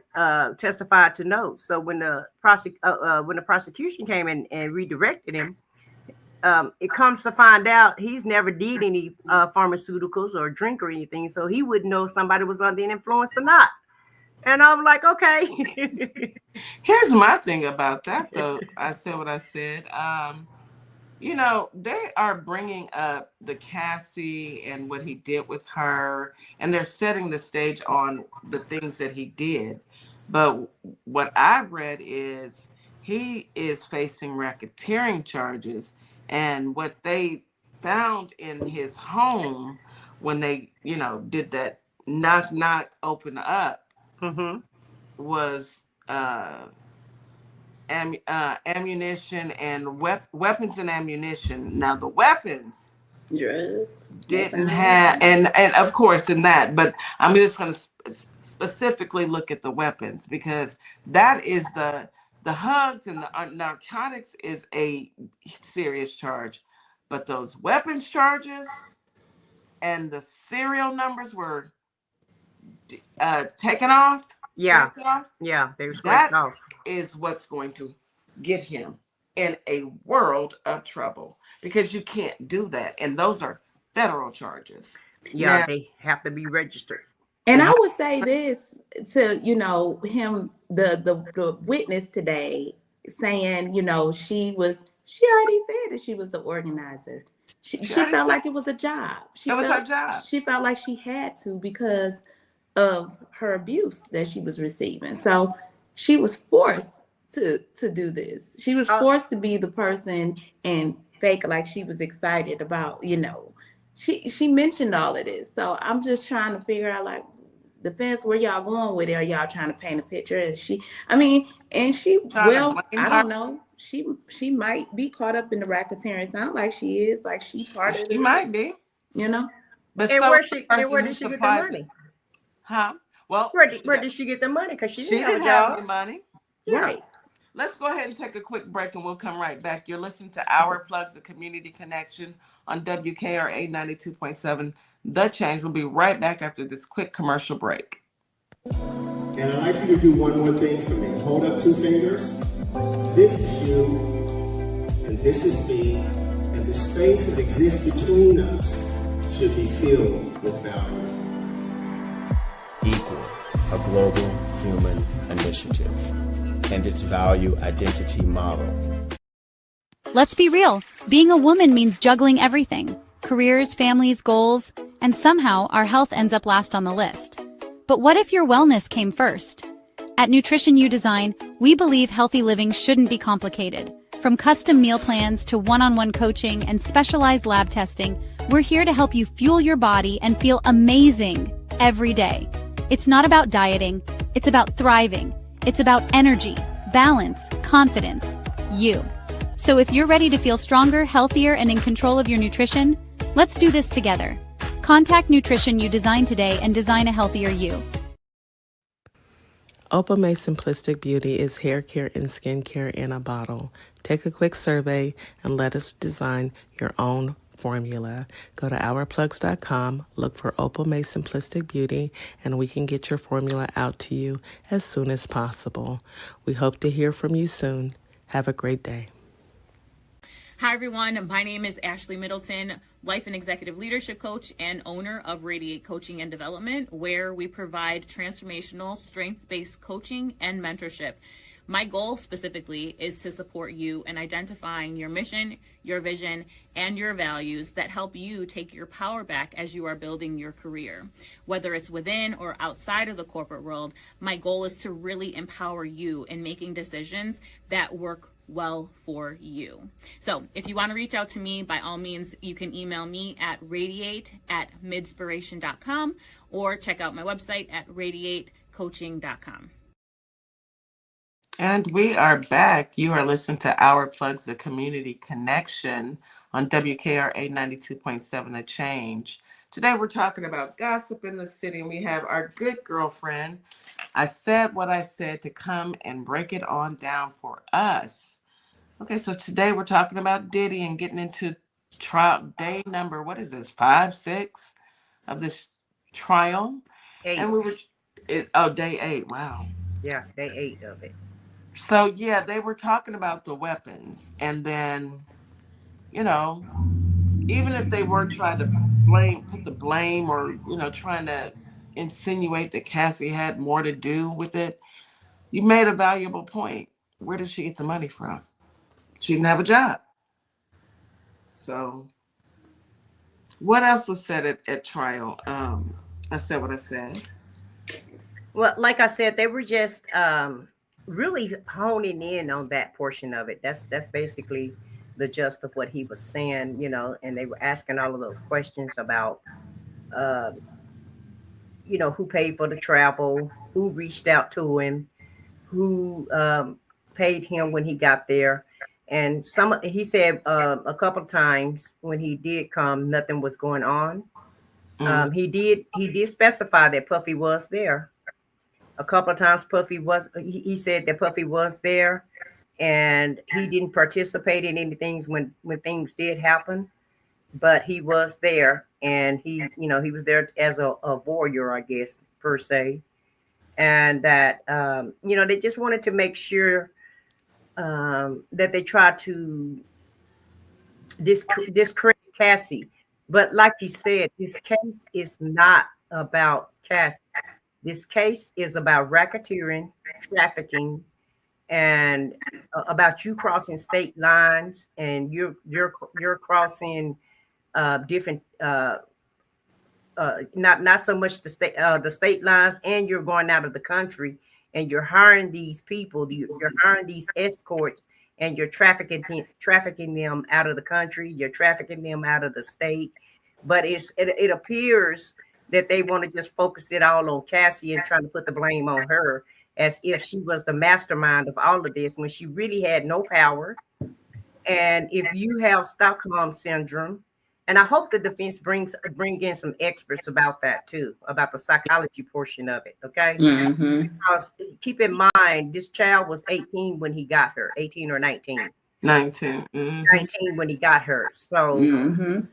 testified to no. So when the prosecution came in and redirected him, it comes to find out he's never did any pharmaceuticals or drink or anything, so he wouldn't know if somebody was under the influence or not. And I'm like, okay. Here's my thing about that, though. I said what I said. They are bringing up the Cassie and what he did with her, and they're setting the stage on the things that he did. But what I've read is he is facing racketeering charges, and what they found in his home when they, did that knock, open up, was ammunition and weapons and ammunition. Now the weapons, drugs didn't have, and of course in that, but I'm just going to specifically look at the weapons, because that is the hugs and the narcotics is a serious charge, but those weapons charges and the serial numbers were taken off. Yeah, they were scraped off. Is what's going to get him in a world of trouble, because you can't do that, and those are federal charges. Yeah, now, they have to be registered. And I would say this to him, the witness today, saying she already said that she was the organizer. She felt like it was a job. It was her job. She felt like she had to because of her abuse that she was receiving. So she was forced to do this. She was forced to be the person and fake like she was excited about, She mentioned all of this. So I'm just trying to figure out, like, depends where y'all going with it. Are y'all trying to paint a picture? And she, I mean, and she, Trying to well, blame I her. don't know. She might be caught up in the racketeering. It's not like she is. Like she part of She it, might be. you know. But And so where is the she and person where who did she get the supplied money? Huh? Well, Where did she get the money? Because she she didn't have a didn't have any job. money. Yeah. Right. Let's go ahead and take a quick break and we'll come right back. You're listening to Our Plugs, the Community Connection on WKRA 92.7. The Change. We'll be right back after this quick commercial break. And I'd like you to do one more thing for me. Hold up 2 fingers. This is you, and this is me, and the space that exists between us should be filled with value. Equal, a global human initiative, and its value identity model. Let's be real. Being a woman means juggling everything: careers, families, goals, and somehow our health ends up last on the list. But what if your wellness came first? At Nutrition You Design, we believe healthy living shouldn't be complicated. From custom meal plans to one-on-one coaching and specialized lab testing, we're here to help you fuel your body and feel amazing every day. It's not about dieting, it's about thriving. It's about energy, balance, confidence, you. So if you're ready to feel stronger, healthier, and in control of your nutrition, let's do this together. Contact Nutrition You Design today and design a healthier you. Opalmay Simplistic Beauty is hair care and skincare in a bottle. Take a quick survey and let us design your own formula. Go to ourplugs.com, look for Opalmay Simplistic Beauty, and we can get your formula out to you as soon as possible. We hope to hear from you soon. Have a great day. Hi, everyone. My name is Ashley Middleton, life and executive leadership coach and owner of Radiate Coaching and Development, where we provide transformational, strength-based coaching and mentorship. My goal specifically is to support you in identifying your mission, your vision, and your values that help you take your power back as you are building your career. Whether it's within or outside of the corporate world, my goal is to really empower you in making decisions that work well for you. So if you want to reach out to me, by all means, you can email me at radiate@midspiration.com or check out my website at radiatecoaching.com. And we are back. You are listening to Our Plugs, the Community Connection on WKRA 92.7 The Change. Today we're talking about gossip in the city, and we have our good girlfriend, I said what I said, to come and break it on down for us. Okay, so today we're talking about Diddy and getting into trial day number, what is this, 5, 6 of this trial? 8. And day 8, wow. Yeah, day 8 of it. So, yeah, they were talking about the weapons. And then, even if they were trying to put the blame or, trying to insinuate that Cassie had more to do with it, you made a valuable point. Where did she get the money from? She didn't have a job. So, what else was said at trial? I said what I said. Well, like I said, they were just really honing in on that portion of it. That's basically the gist of what he was saying, and they were asking all of those questions about, who paid for the travel, who reached out to him, who paid him when he got there. And he said a couple of times when he did come, nothing was going on. Mm. He did specify that Puffy was there. A couple of times he said that Puffy was there, and he didn't participate in anything when things did happen, but he was there, and he was there as a warrior, I guess, per se. And that, they just wanted to make sure that they tried to discredit Cassie. But like you said, this case is not about Cassie. This case is about racketeering, trafficking, and about you crossing state lines, and you're crossing different not so much the state lines, and you're going out of the country, and you're hiring these people, you're hiring these escorts, and you're trafficking them out of the country, you're trafficking them out of the state. But it appears that they want to just focus it all on Cassie and trying to put the blame on her as if she was the mastermind of all of this when she really had no power. And if you have Stockholm syndrome, and I hope the defense bring in some experts about that too, about the psychology portion of it. Okay. Because keep in mind, this child was 18 when he got her, 18 or 19. 19. 19 when he got her. So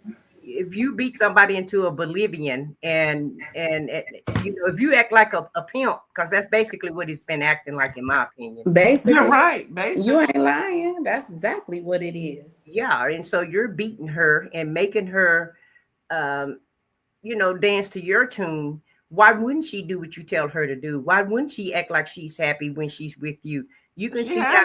if you beat somebody into oblivion and you know, if you act like a pimp, because that's basically what he's been acting like, in my opinion. Basically, you're right. Basically, you ain't lying. That's exactly what it is. Yeah, and so you're beating her and making her, you know, dance to your tune. Why wouldn't she do what you tell her to do? Why wouldn't she act like she's happy when she's with you? You can see how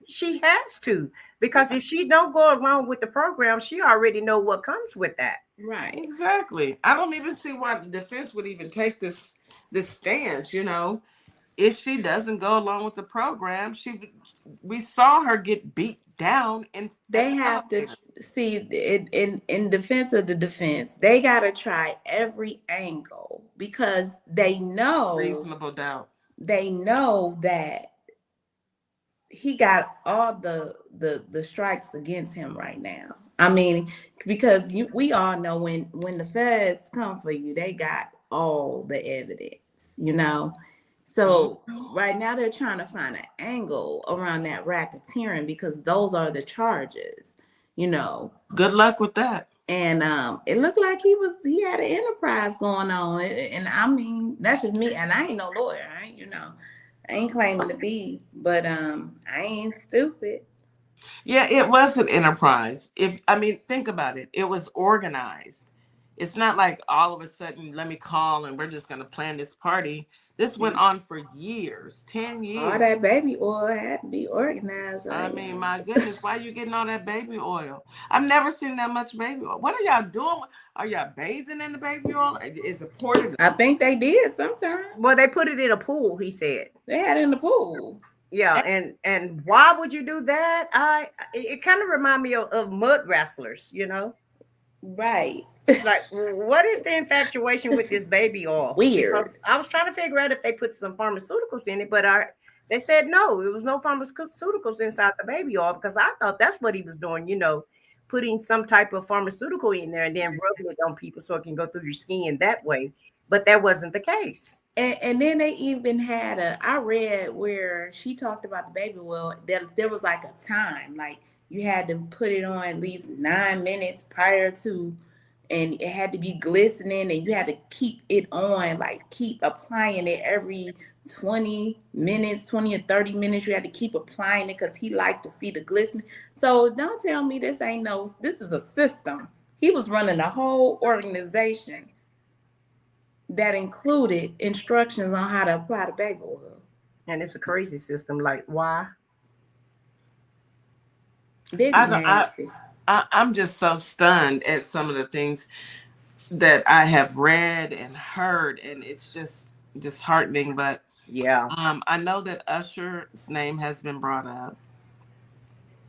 she has to, because if she don't go along with the program, she already know what comes with that. Right. Exactly. I don't even see why the defense would even take this stance. You know, if she doesn't go along with the program, we saw her get beat down, and they have to see in defense of the defense. They got to try every angle because they know reasonable doubt. They know that he got all the strikes against him right now. I mean, because we all know when the feds come for you, they got all the evidence, you know. So right now they're trying to find an angle around that racketeering because those are the charges, you know. Good luck with that. And it looked like he had an enterprise going on. And I mean, that's just me. And I ain't no lawyer. I ain't claiming to be, but I ain't stupid. Yeah, it was an enterprise. Think about it. It was organized. It's not like all of a sudden, let me call and we're just going to plan this party. This went on for years, 10 years. All that baby oil had to be organized, right? I mean, my goodness, why are you getting all that baby oil? I've never seen that much baby oil. What are y'all doing? Are y'all bathing in the baby oil? Is it poured? I think they did sometime. Well, they put it in a pool, he said. They had it in the pool. Yeah, and why would you do that? It kind of reminds me of mud wrestlers, you know? Right. Like, what is the infatuation with this baby oil? Weird. Because I was trying to figure out if they put some pharmaceuticals in it, but they said no, it was no pharmaceuticals inside the baby oil, because I thought that's what he was doing, you know, putting some type of pharmaceutical in there and then rubbing it on people so it can go through your skin that way. But that wasn't the case. And then they even had I read where she talked about the baby oil, there was like a time, like you had to put it on at least 9 minutes prior to, and it had to be glistening, and you had to keep it on, like keep applying it every 20 or 30 minutes. You had to keep applying it because he liked to see the glistening. So don't tell me this is a system. He was running a whole organization that included instructions on how to apply the baby oil. And it's a crazy system. Like, why? I'm just so stunned at some of the things that I have read and heard, and it's just disheartening. But yeah, I know that Usher's name has been brought up,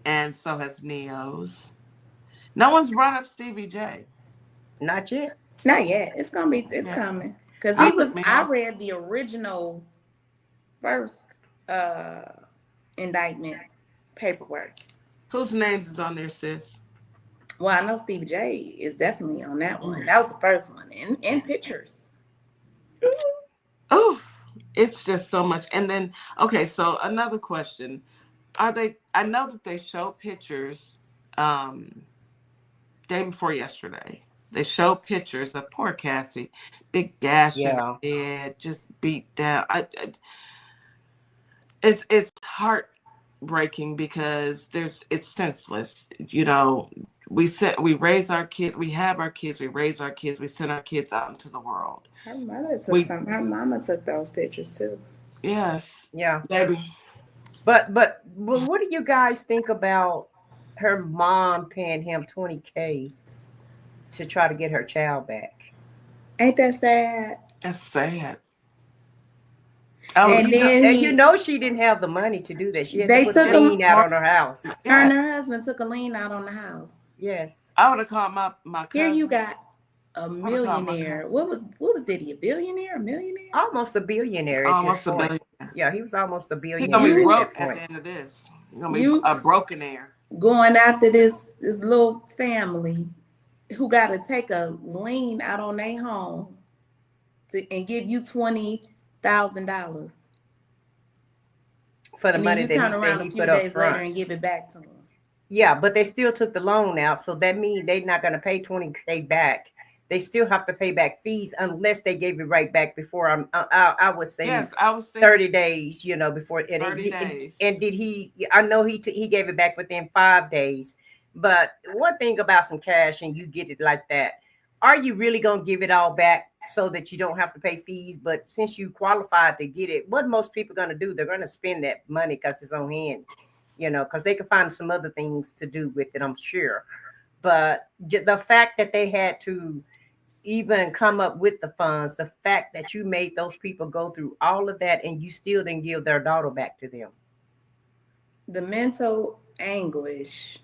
and so has Neo's. No one's brought up Stevie J. Not yet. Not yet. It's coming. Because I read the original first indictment paperwork. Whose names is on there, sis? Well, I know Stevie J is definitely on that one. That was the first one. In pictures. Oh, it's just so much. And then, okay, so another question. I know that they show pictures day before yesterday. They show pictures of poor Cassie, big gash in her head, just beat down. It's heartbreaking because it's senseless. You know, we raise our kids, we have our kids, we raise our kids, we send our kids out into the world. Her mama took those pictures too. Yes. Yeah. Baby. But what do you guys think about her mom paying him $20,000 to try to get her child back? Ain't that sad? That's sad. Oh, and you know she didn't have the money to do that. She had to put a lien out on her house. Her and her husband took a lien out on the house. Yes. I would have called my cousin. Here you got a would call my millionaire. cousins. What was Diddy? A billionaire? A millionaire? Almost a billionaire at this Almost a point. billion. Yeah, he was almost a He's billionaire gonna be at that broke at point. the end of this. He's gonna be You a brokenaire. going after this little family who got to take a lien out on their home and give you $20,000, For the and money then you that turn he around said a he few put up days later front. and give it back to them. Yeah, but they still took the loan out, so that means they're not going to pay $20K back. They still have to pay back fees unless they gave it right back before. I would say Yes, I was thinking 30 days, before. 30 days. And did he? I know he gave it back within 5 days. But one thing about some cash and you get it like that, are you really going to give it all back so that you don't have to pay fees? But since you qualified to get it, what most people going to do? They're going to spend that money because it's on hand, because they can find some other things to do with it, I'm sure. But the fact that they had to even come up with the funds, the fact that you made those people go through all of that and you still didn't give their daughter back to them. The mental anguish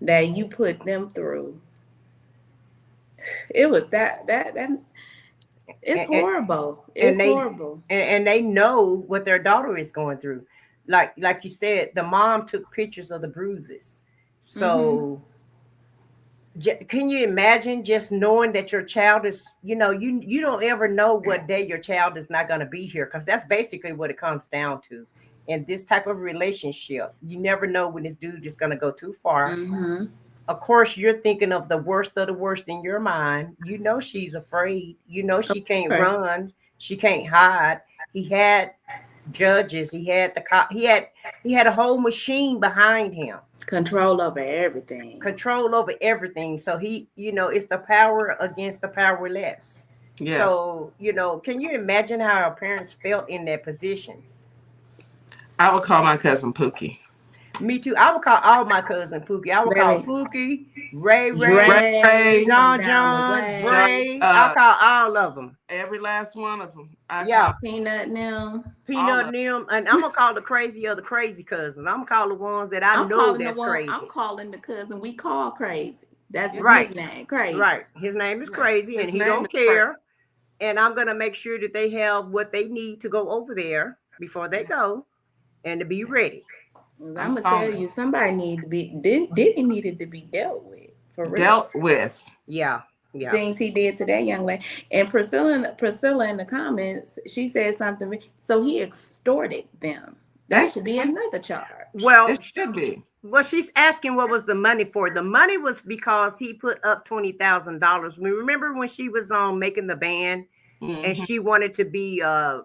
that you put them through, it was that it's horrible. It's horrible. And they know what their daughter is going through. Like you said, the mom took pictures of the bruises. So can you imagine just knowing that your child is, you don't ever know what day your child is not going to be here, because that's basically what it comes down to. In this type of relationship, you never know when this dude is going to go too far. Of course, you're thinking of the worst in your mind. She's afraid. She can't run. She can't hide. He had judges. He had the cop. He had a whole machine behind him. Control over everything. So he, it's the power against the powerless. Yes. So, can you imagine how our parents felt in that position? I would call my cousin Pookie. Me too. I would call all my cousin Pookie. I would call Pookie, Ray, John, Ray. I'll call all of them. Every last one of them. Peanut Nim. And I'm gonna call the crazy of the crazy cousins. I'm gonna call the ones that I know that's crazy. I'm calling the cousin we call crazy. That's his nickname, Crazy. Right. His name is Crazy, and he don't care. And I'm gonna make sure that they have what they need to go over there before they go, and to be ready. I'm gonna tell you, somebody Diddy needed to be dealt with. For real. Dealt with. Yeah. Things he did to that young lady. And Priscilla in the comments, she said something. So he extorted them. That should be another charge. Well, it should be. Well, she's asking what was the money for. The money was because he put up $20,000. We remember when she was on Making the Band, and she wanted to be a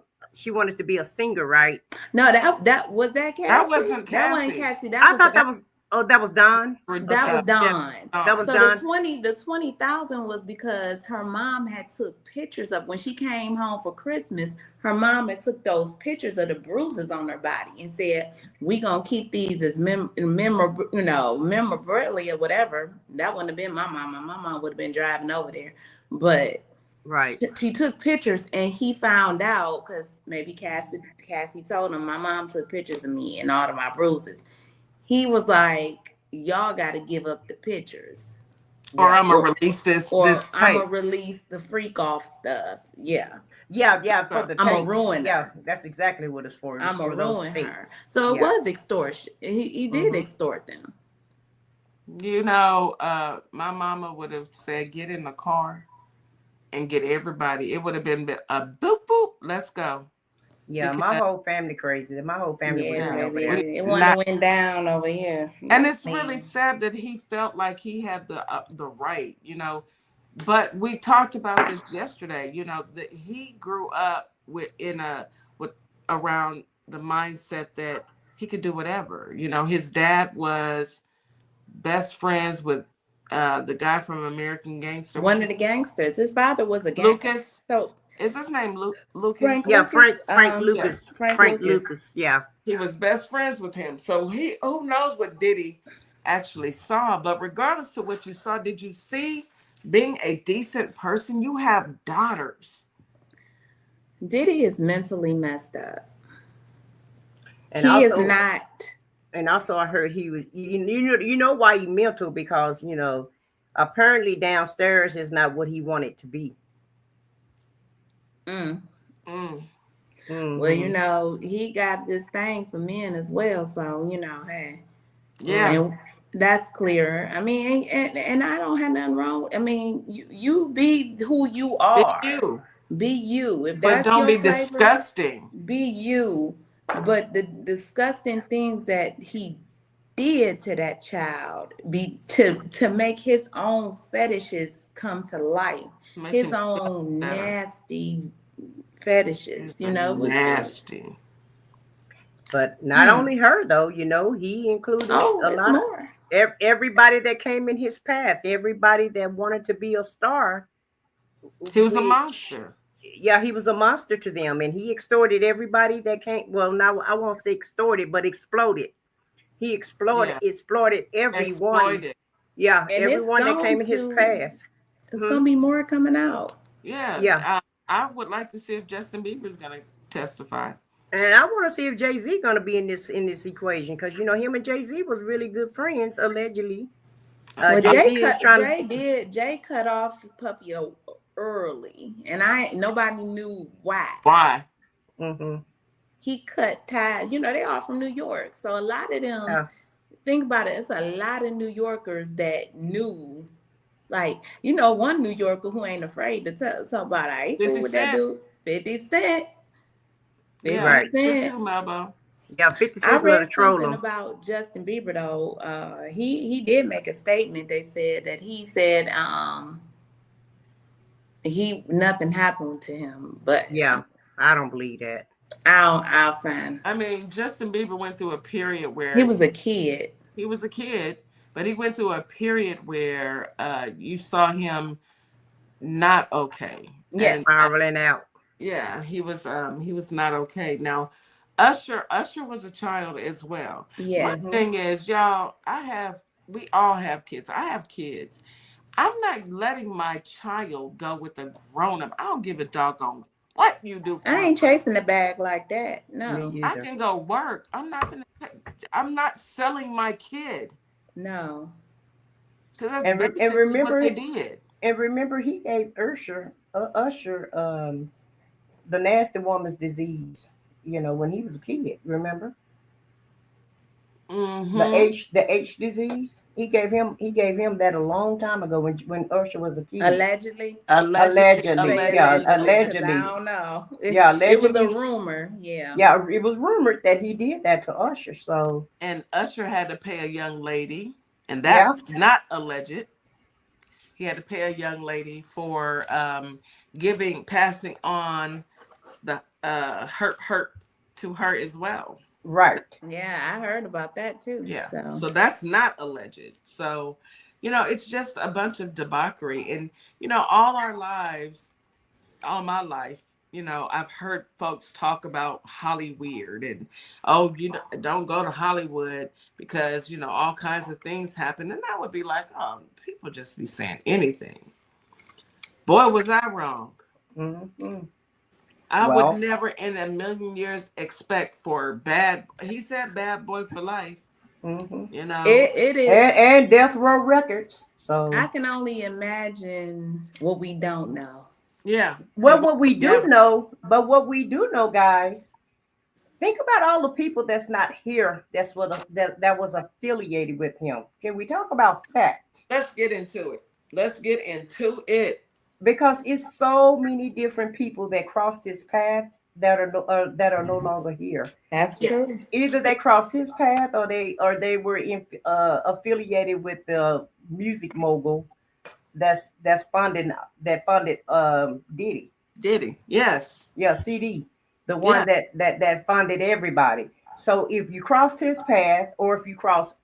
singer, right? No, that was Cassie. That wasn't Cassie. That wasn't Cassie. That was that was Don. That was Don. That was so Don. The 20,000 was because her mom had took pictures of when she came home for Christmas. Her mom had took those pictures of the bruises on her body and said, "We gonna keep these as memorabilia or whatever." That wouldn't have been my mama. My mom would have been driving over there, but. Right. She took pictures, and he found out because maybe Cassie told him, my mom took pictures of me and all of my bruises. He was like, y'all got to give up the pictures. Or I'm going to release this Or this I'm tape. going to release the freak off stuff. Yeah. Yeah, for the I'm going to ruin her. Yeah, that's exactly what it's for. I'm going to ruin her. So it was extortion. He did extort them. My mama would have said, get in the car and get everybody. It would have been a boop, boop, let's go. Yeah, my whole family crazy. My whole family went over there. It went down over here. And it's really sad that he felt like he had the right, But we talked about this yesterday. That he grew up around the mindset that he could do whatever. His dad was best friends with the guy from American Gangster. One of the gangsters. His father was a gangster. Lucas. So is his name Lucas? Frank Lucas. Frank Lucas. Yeah. He was best friends with him. So who knows what Diddy actually saw. But regardless of what you saw, did you see being a decent person? You have daughters. Diddy is mentally messed up. And he also, is not. And also I heard he was, you know why he mental, because, apparently downstairs is not what he wanted to be. Mm. Mm-hmm. Well, you know, he got this thing for men as well. So, you know, hey. Yeah. And that's clear. I mean, and I don't have nothing wrong. I mean, you be who you Be are. you. Be you. If But that's don't your be flavor, disgusting. be you. But the disgusting things that he did to that child be to make his own fetishes come to life. Make His him own better. nasty fetishes, you know. Nasty. But not only her though, you know, he included a lot more. Of everybody that came in his path, everybody that wanted to be a star. He was a monster. Yeah, he was a monster to them, and he extorted everybody that came. Well, now I won't say extorted, but exploded. He exploited everyone. Exploited. Yeah, And everyone that came in his path. It's gonna be more coming out. Yeah. I would like to see if Justin Bieber's gonna testify. And I want to see if Jay-Z gonna be in this equation, because you know him and Jay-Z was really good friends allegedly. Well, Jay cut off his puppy early, and nobody knew why. Why? Mm-hmm. He cut ties. You know, they all from New York, so a lot of them. Think about it. It's a lot of New Yorkers that knew. Like, you know, one New Yorker who ain't afraid to talk about I ain't fool with that dude. 50 Cent. 50 right. Cent. Too, Malbo. Yeah, 50 I Cent's read gonna troll something him. about Justin Bieber though. He did make a statement. They said that he said nothing happened to him. But yeah, I don't believe that. I'll find. I mean, Justin Bieber went through a period where he was a kid. He was a kid, but he went through a period where you saw him not okay. Yes, spiraling out. Yeah, he was not okay. Now, Usher was a child as well. Yes. My thing is, y'all, we all have kids. I have kids. I'm not letting my child go with a grown-up. I don't give a doggone what you do. I ain't chasing the bag like that. No. I can go work. I'm not selling my kid. No. Because that's basically remember, what they did. And remember, he gave Usher the nasty woman's disease, you know, when he was a kid, remember? Mm-hmm. The H disease. He gave him that a long time ago when Usher was a kid. Allegedly. Yeah, allegedly. I don't know. It was a rumor. Yeah. Yeah, it was rumored that he did that to Usher. So. And Usher had to pay a young lady, and that's not alleged. He had to pay a young lady for passing on the hurt to her as well. Right. Yeah, I heard about that too. Yeah. So that's not alleged. So, you know, it's just a bunch of debauchery. And, you know, all my life, you know, I've heard folks talk about Hollyweird and, you know, don't go to Hollywood because, you know, all kinds of things happen. And I would be like, people just be saying anything. Boy, was I wrong. Mm-hmm. I would never in a million years expect for he said bad boy for life. Mm-hmm. You know, it is. And Death Row Records. So I can only imagine what we don't know. Yeah. Well, what we do know, guys, think about all the people that's not here that was affiliated with him. Can we talk about fact? Let's get into it. Because it's so many different people that crossed his path that are no longer here. That's true. Either they crossed his path or they were affiliated with the music mogul that funded Diddy. Diddy, yes. Yeah, CD. The one that funded everybody. So if you crossed his path or if you cross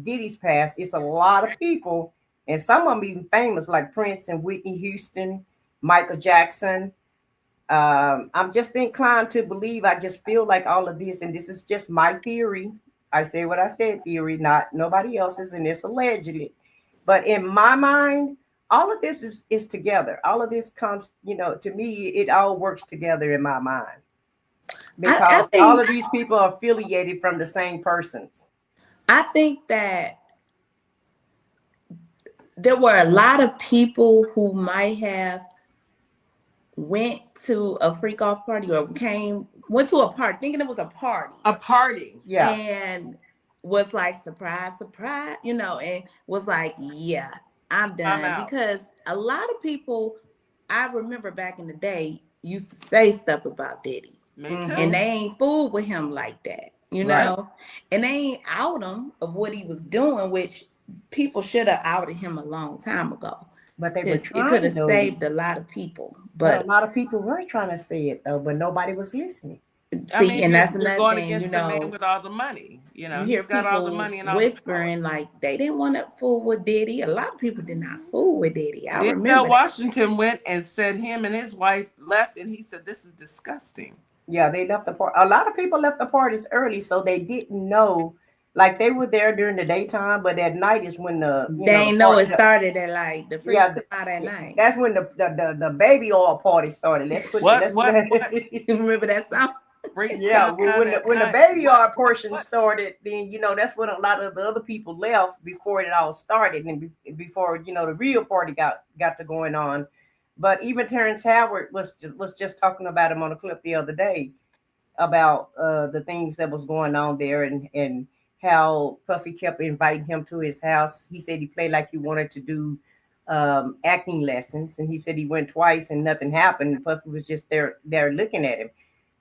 Diddy's path, it's a lot of people. And some of them even famous, like Prince and Whitney Houston, Michael Jackson. I'm just inclined to believe, I just feel like all of this, and this is just my theory. I say what I said, theory, not nobody else's, and it's allegedly. But in my mind, all of this is together. All of this comes, you know, to me, it all works together in my mind. Because I think all of these people are affiliated from the same persons. I think that there were a lot of people who might have went to a freak off party or went to a party thinking it was a party. A party. Yeah. And was like, surprise, surprise, and was like, yeah, I'm done. Because a lot of people, I remember back in the day, used to say stuff about Diddy. Me too. And they ain't fooled with him like that, Right. And they ain't out him of what he was doing, which people should have outed him a long time ago. But they were trying. It could have saved a lot of people. But a lot of people were trying to say it though, but nobody was listening. See, and that's another going thing, against the man with all the money. You hear he's got people all the money and all whispering like they didn't want to fool with Diddy. A lot of people did not fool with Diddy. I remember Denzel Washington went and said him and his wife left, and he said this is disgusting. Yeah, they left the party. A lot of people left the parties early, so they didn't know. Like they were there during the daytime, but at night is when they ain't know it started at like the freaks come out at night. That's when the baby oil party started. Let's put what? You remember that song? Yeah, when the baby oil portion started, then that's when a lot of the other people left before it all started, and before the real party got to going on. But even Terrence Howard was just talking about him on a clip the other day about the things that was going on there, and how Puffy kept inviting him to his house. He said he played like he wanted to do acting lessons, and he said he went twice and nothing happened. Puffy was just there looking at him.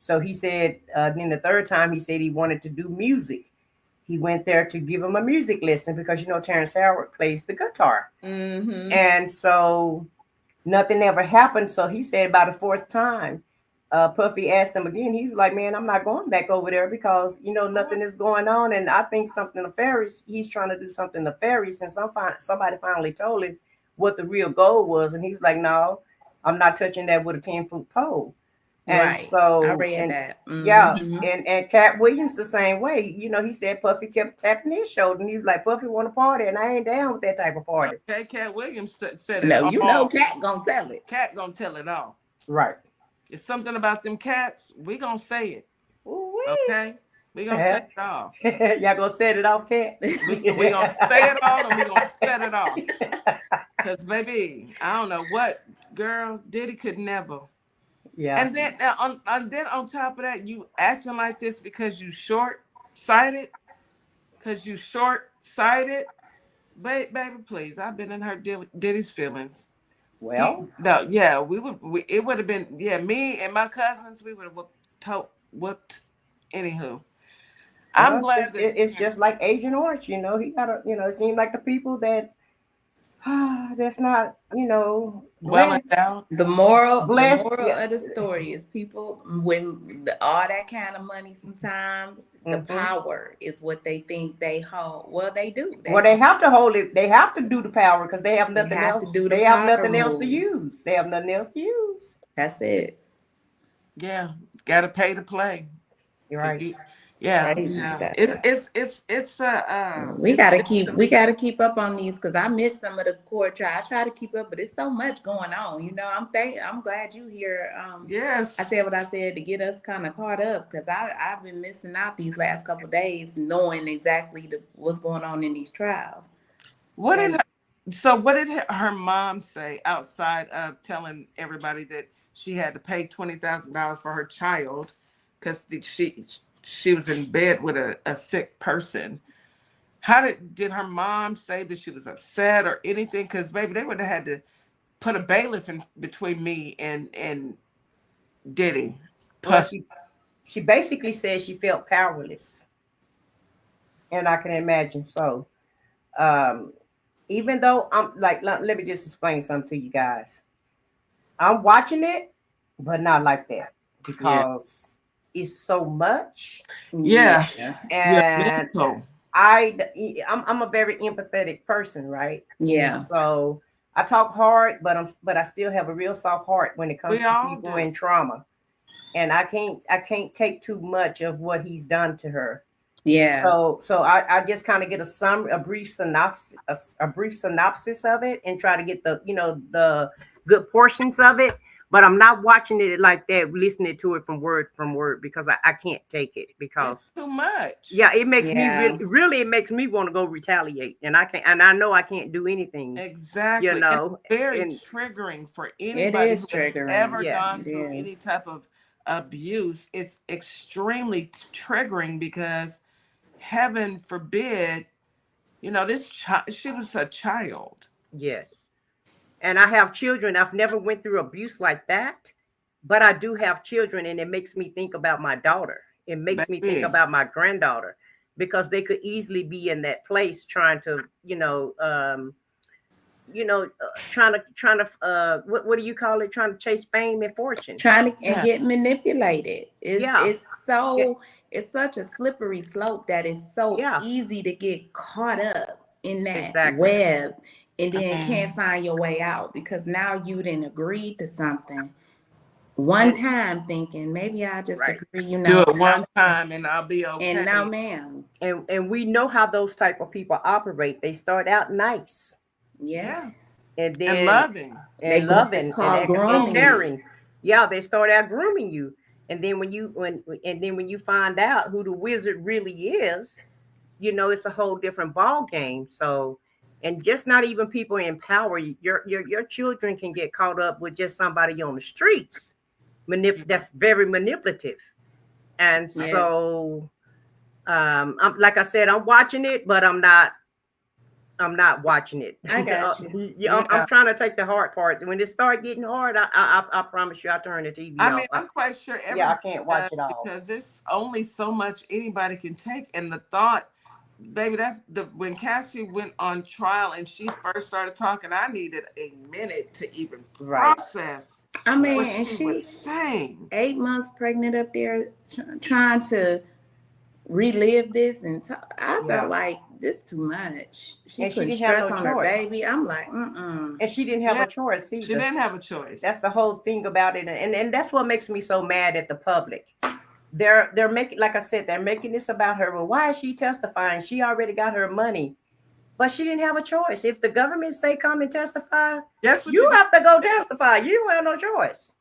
So he said then the third time he said he wanted to do music. He went there to give him a music lesson because Terrence Howard plays the guitar. Mm-hmm. And so nothing ever happened. So he said about the fourth time, Puffy asked him again. He was like, man, I'm not going back over there because, nothing is going on. And I think something nefarious, he's trying to do something nefarious. And somebody finally told him what the real goal was. And he was like, no, I'm not touching that with a 10-foot pole. And right. So I read that. Mm-hmm. Yeah. And Cat Williams the same way. He said Puffy kept tapping his shoulder and he was like, Puffy want to party, and I ain't down with that type of party. Okay, Cat Williams said it. No, Cat gonna tell it. Cat gonna tell it all. Right. It's something about them cats. We gonna say it. Ooh-wee. Okay. We gonna set it off. Y'all gonna set it off, Cat? We gonna say it all, and we gonna set it off. Cause baby, I don't know what girl Diddy could never. Yeah. And then on top of that, you acting like this because you short-sighted. Baby, please. I've been in her Diddy's feelings. Well, it would have been, me and my cousins, we would have whooped anywho. I'm glad that it's just like Agent Orange, he got it seems like the people that that's not, well endowed. The moral of the story is people when all that kind of money sometimes the power is what they think they hold. Well, they do. They have to hold it. They have to do the power because they have nothing else. They have nothing else to use. They have nothing else to use. That's it. Yeah, got to pay to play. You're right. It's we gotta keep up on these because I missed some of the court trial. I try to keep up, but it's so much going on. I'm glad you here. Yes, I said what I said to get us kind of caught up because I've been missing out these last couple of days, knowing exactly what's going on in these trials. What did her mom say outside of telling everybody that she had to pay $20,000 for her child because she was in bed with a sick person? How did her mom say that she was upset or anything? Because baby, they would have had to put a bailiff in between me and Diddy. Well, she basically said she felt powerless, and I can imagine so. Even though I'm like, let me just explain something to you guys. I'm watching it, but not like that because. Is so much, and I'm a very empathetic person, right? Yeah. And so I talk hard, but I still have a real soft heart when it comes to people in trauma, and I can't take too much of what he's done to her. Yeah. So I just kind of get a brief synopsis of it and try to get the the good portions of it. but I'm not watching it like that, listening to it from word because I can't take it because it's too much. Yeah, it makes me Yeah. really it makes me want to go retaliate, and I can't, and I know I can't do anything. Exactly. You know, It's very and triggering for It anybody is who has triggering. ever Yes. gone It through any is. type of abuse. It's extremely triggering because heaven forbid, you know, this child, she was a child. yes, and I have children. I've never went through abuse like that, but I do have children, and it makes me think about my daughter. It makes me think Baby. about my granddaughter because they could easily be in that place trying to, trying to what do you call it? Trying to chase fame and fortune. Trying to and Yeah. get manipulated. Yeah. It's such a slippery slope that it's so Yeah. easy to get caught up in that Exactly. web and then Mhm. can't find your way out because now you didn't agree to something one time thinking maybe I'll just Right. agree, you Do know. it one time and I'll be okay. And now, ma'am. And we know how those type of people operate. They start out nice Yes. and then and loving. They and loving it's called and grooming. caring. Yeah, they start out grooming you, and then when you find out who the wizard really is, you know it's a whole different ball game. So, and just not even people in power. Your children can get caught up with just somebody on the streets. That's very manipulative, and Yes. so like I said, I'm watching it, but I'm not watching it. I got you. Yeah, I'm trying to take the hard part. When it start getting hard, I promise you, I turn the TV I off. mean, I'm quite sure everybody Yeah, I can't watch it all. because there's only so much anybody can take. And the thought, baby, when Cassie went on trial and she first started talking, I needed a minute to even Right. process I mean, what and she was saying. 8 months pregnant up there trying to relive this, and I Yeah. felt like this too much. She And she put didn't have stress no on her choice. baby. I'm like, mm-mm. And she didn't have Yeah. a choice either. She didn't have a choice. That's the whole thing about it, and that's what makes me so mad at the public. They're making, like I said, they're making this about her. Well, why is she testifying? She already got her money, but she didn't have a choice. If the government say come and testify, That's what you have to go testify. You don't have no choice.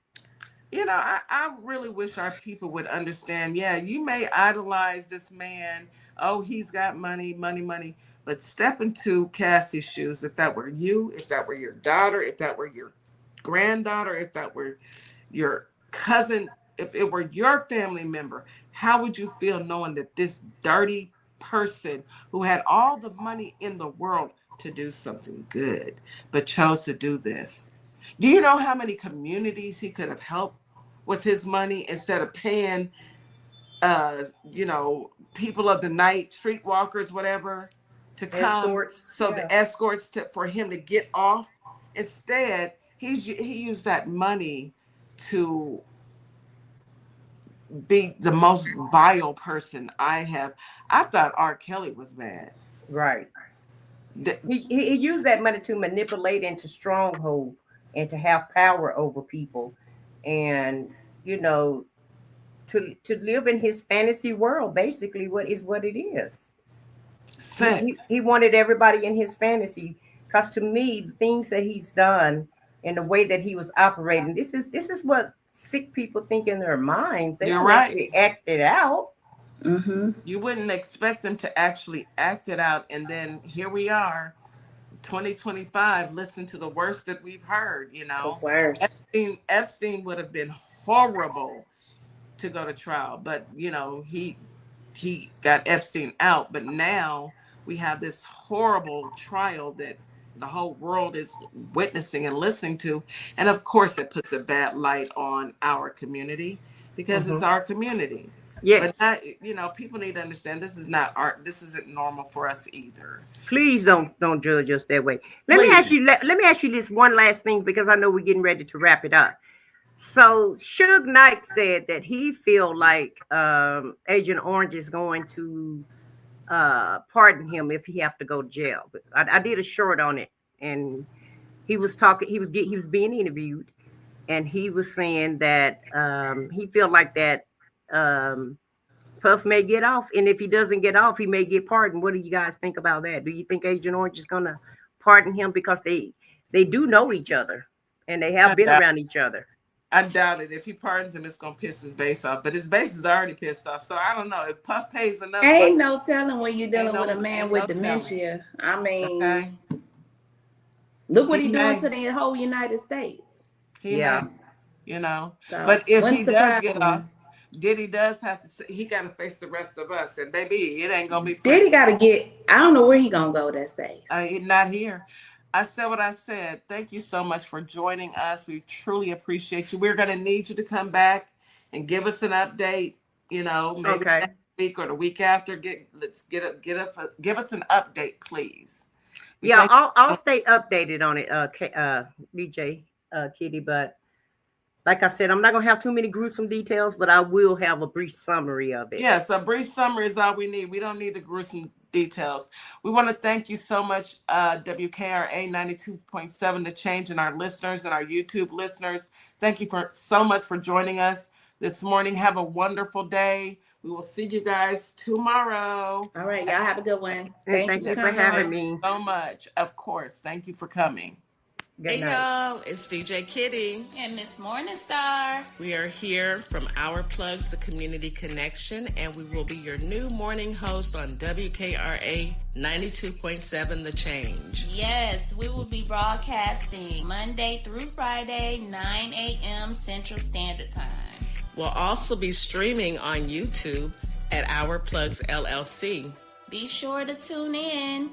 You know, I really wish our people would understand. Yeah, you may idolize this man. Oh, he's got money. But step into Cassie's shoes. If that were you, if that were your daughter, if that were your granddaughter, if that were your cousin, if it were your family member, how would you feel knowing that this dirty person who had all the money in the world to do something good, but chose to do this? Do you know how many communities he could have helped with his money instead of paying, people of the night, streetwalkers, whatever, to come? Escorts, So yeah. the escorts for him to get off. Instead, he used that money to be the most vile person I thought R. Kelly was bad. Right. He used that money to manipulate into stronghold and to have power over people, and to live in his fantasy world. Basically, what it is. He wanted everybody in his fantasy, because to me, the things that he's done and the way that he was operating, this is what sick people think in their minds. They You're don't right. actually act it out. Mm-hmm. You wouldn't expect them to actually act it out, and then here we are, 2025. Listen to the worst that we've heard. The worst. Epstein would have been horrible to go to trial, but he got Epstein out. But now we have this horrible trial that the whole world is witnessing and listening to, and of course it puts a bad light on our community because it's our community. Yes. But people need to understand this is not art. This isn't normal for us either. Please don't judge us that way. Let me ask you this one last thing, because I know we're getting ready to wrap it up. So Suge Knight said that he feel like Agent Orange is going to pardon him if he have to go to jail. But I did a short on it, and he was talking. He was being interviewed, and he was saying that he feel like that Puff may get off, and if he doesn't get off, he may get pardoned. What do you guys think about that? Do you think Agent Orange is gonna pardon him, because they do know each other and they have been around each other? I doubt it. If he pardons him, it's gonna piss his base off. But his base is already pissed off, so I don't know. If Puff pays enough, Ain't no telling when you're dealing with a man with dementia. I mean, okay. Look what he's doing to the whole United States. May, you know. So, but if he does get off, Diddy does have to. He got to face the rest of us, and baby, it ain't gonna be. Diddy got to get. I don't know where he gonna go. That's safe. Not here. I said what I said. Thank you so much for joining us. We truly appreciate you. We're gonna need you to come back and give us an update. You know, maybe next week or the week after. Give us an update, please. I'll stay updated on it, DJ Kitty. But like I said, I'm not gonna have too many gruesome details, but I will have a brief summary of it. Yes, a brief summary is all we need. We don't need the gruesome details. We want to thank you so much, WKRA 92.7 The Change, and our listeners and our YouTube listeners. Thank you so much for joining us this morning. Have a wonderful day. We will see you guys tomorrow. All right, y'all have a good one. Thank you for having me so much. Of course. Thank you for coming. Hey y'all, it's DJ Kitty and Miss Morningstar. We are here from Our Plugs, the Community Connection, and we will be your new morning host on WKRA 92.7 The Change. Yes, we will be broadcasting Monday through Friday, 9 a.m. Central Standard Time. We'll also be streaming on YouTube at Our Plugs LLC. Be sure to tune in.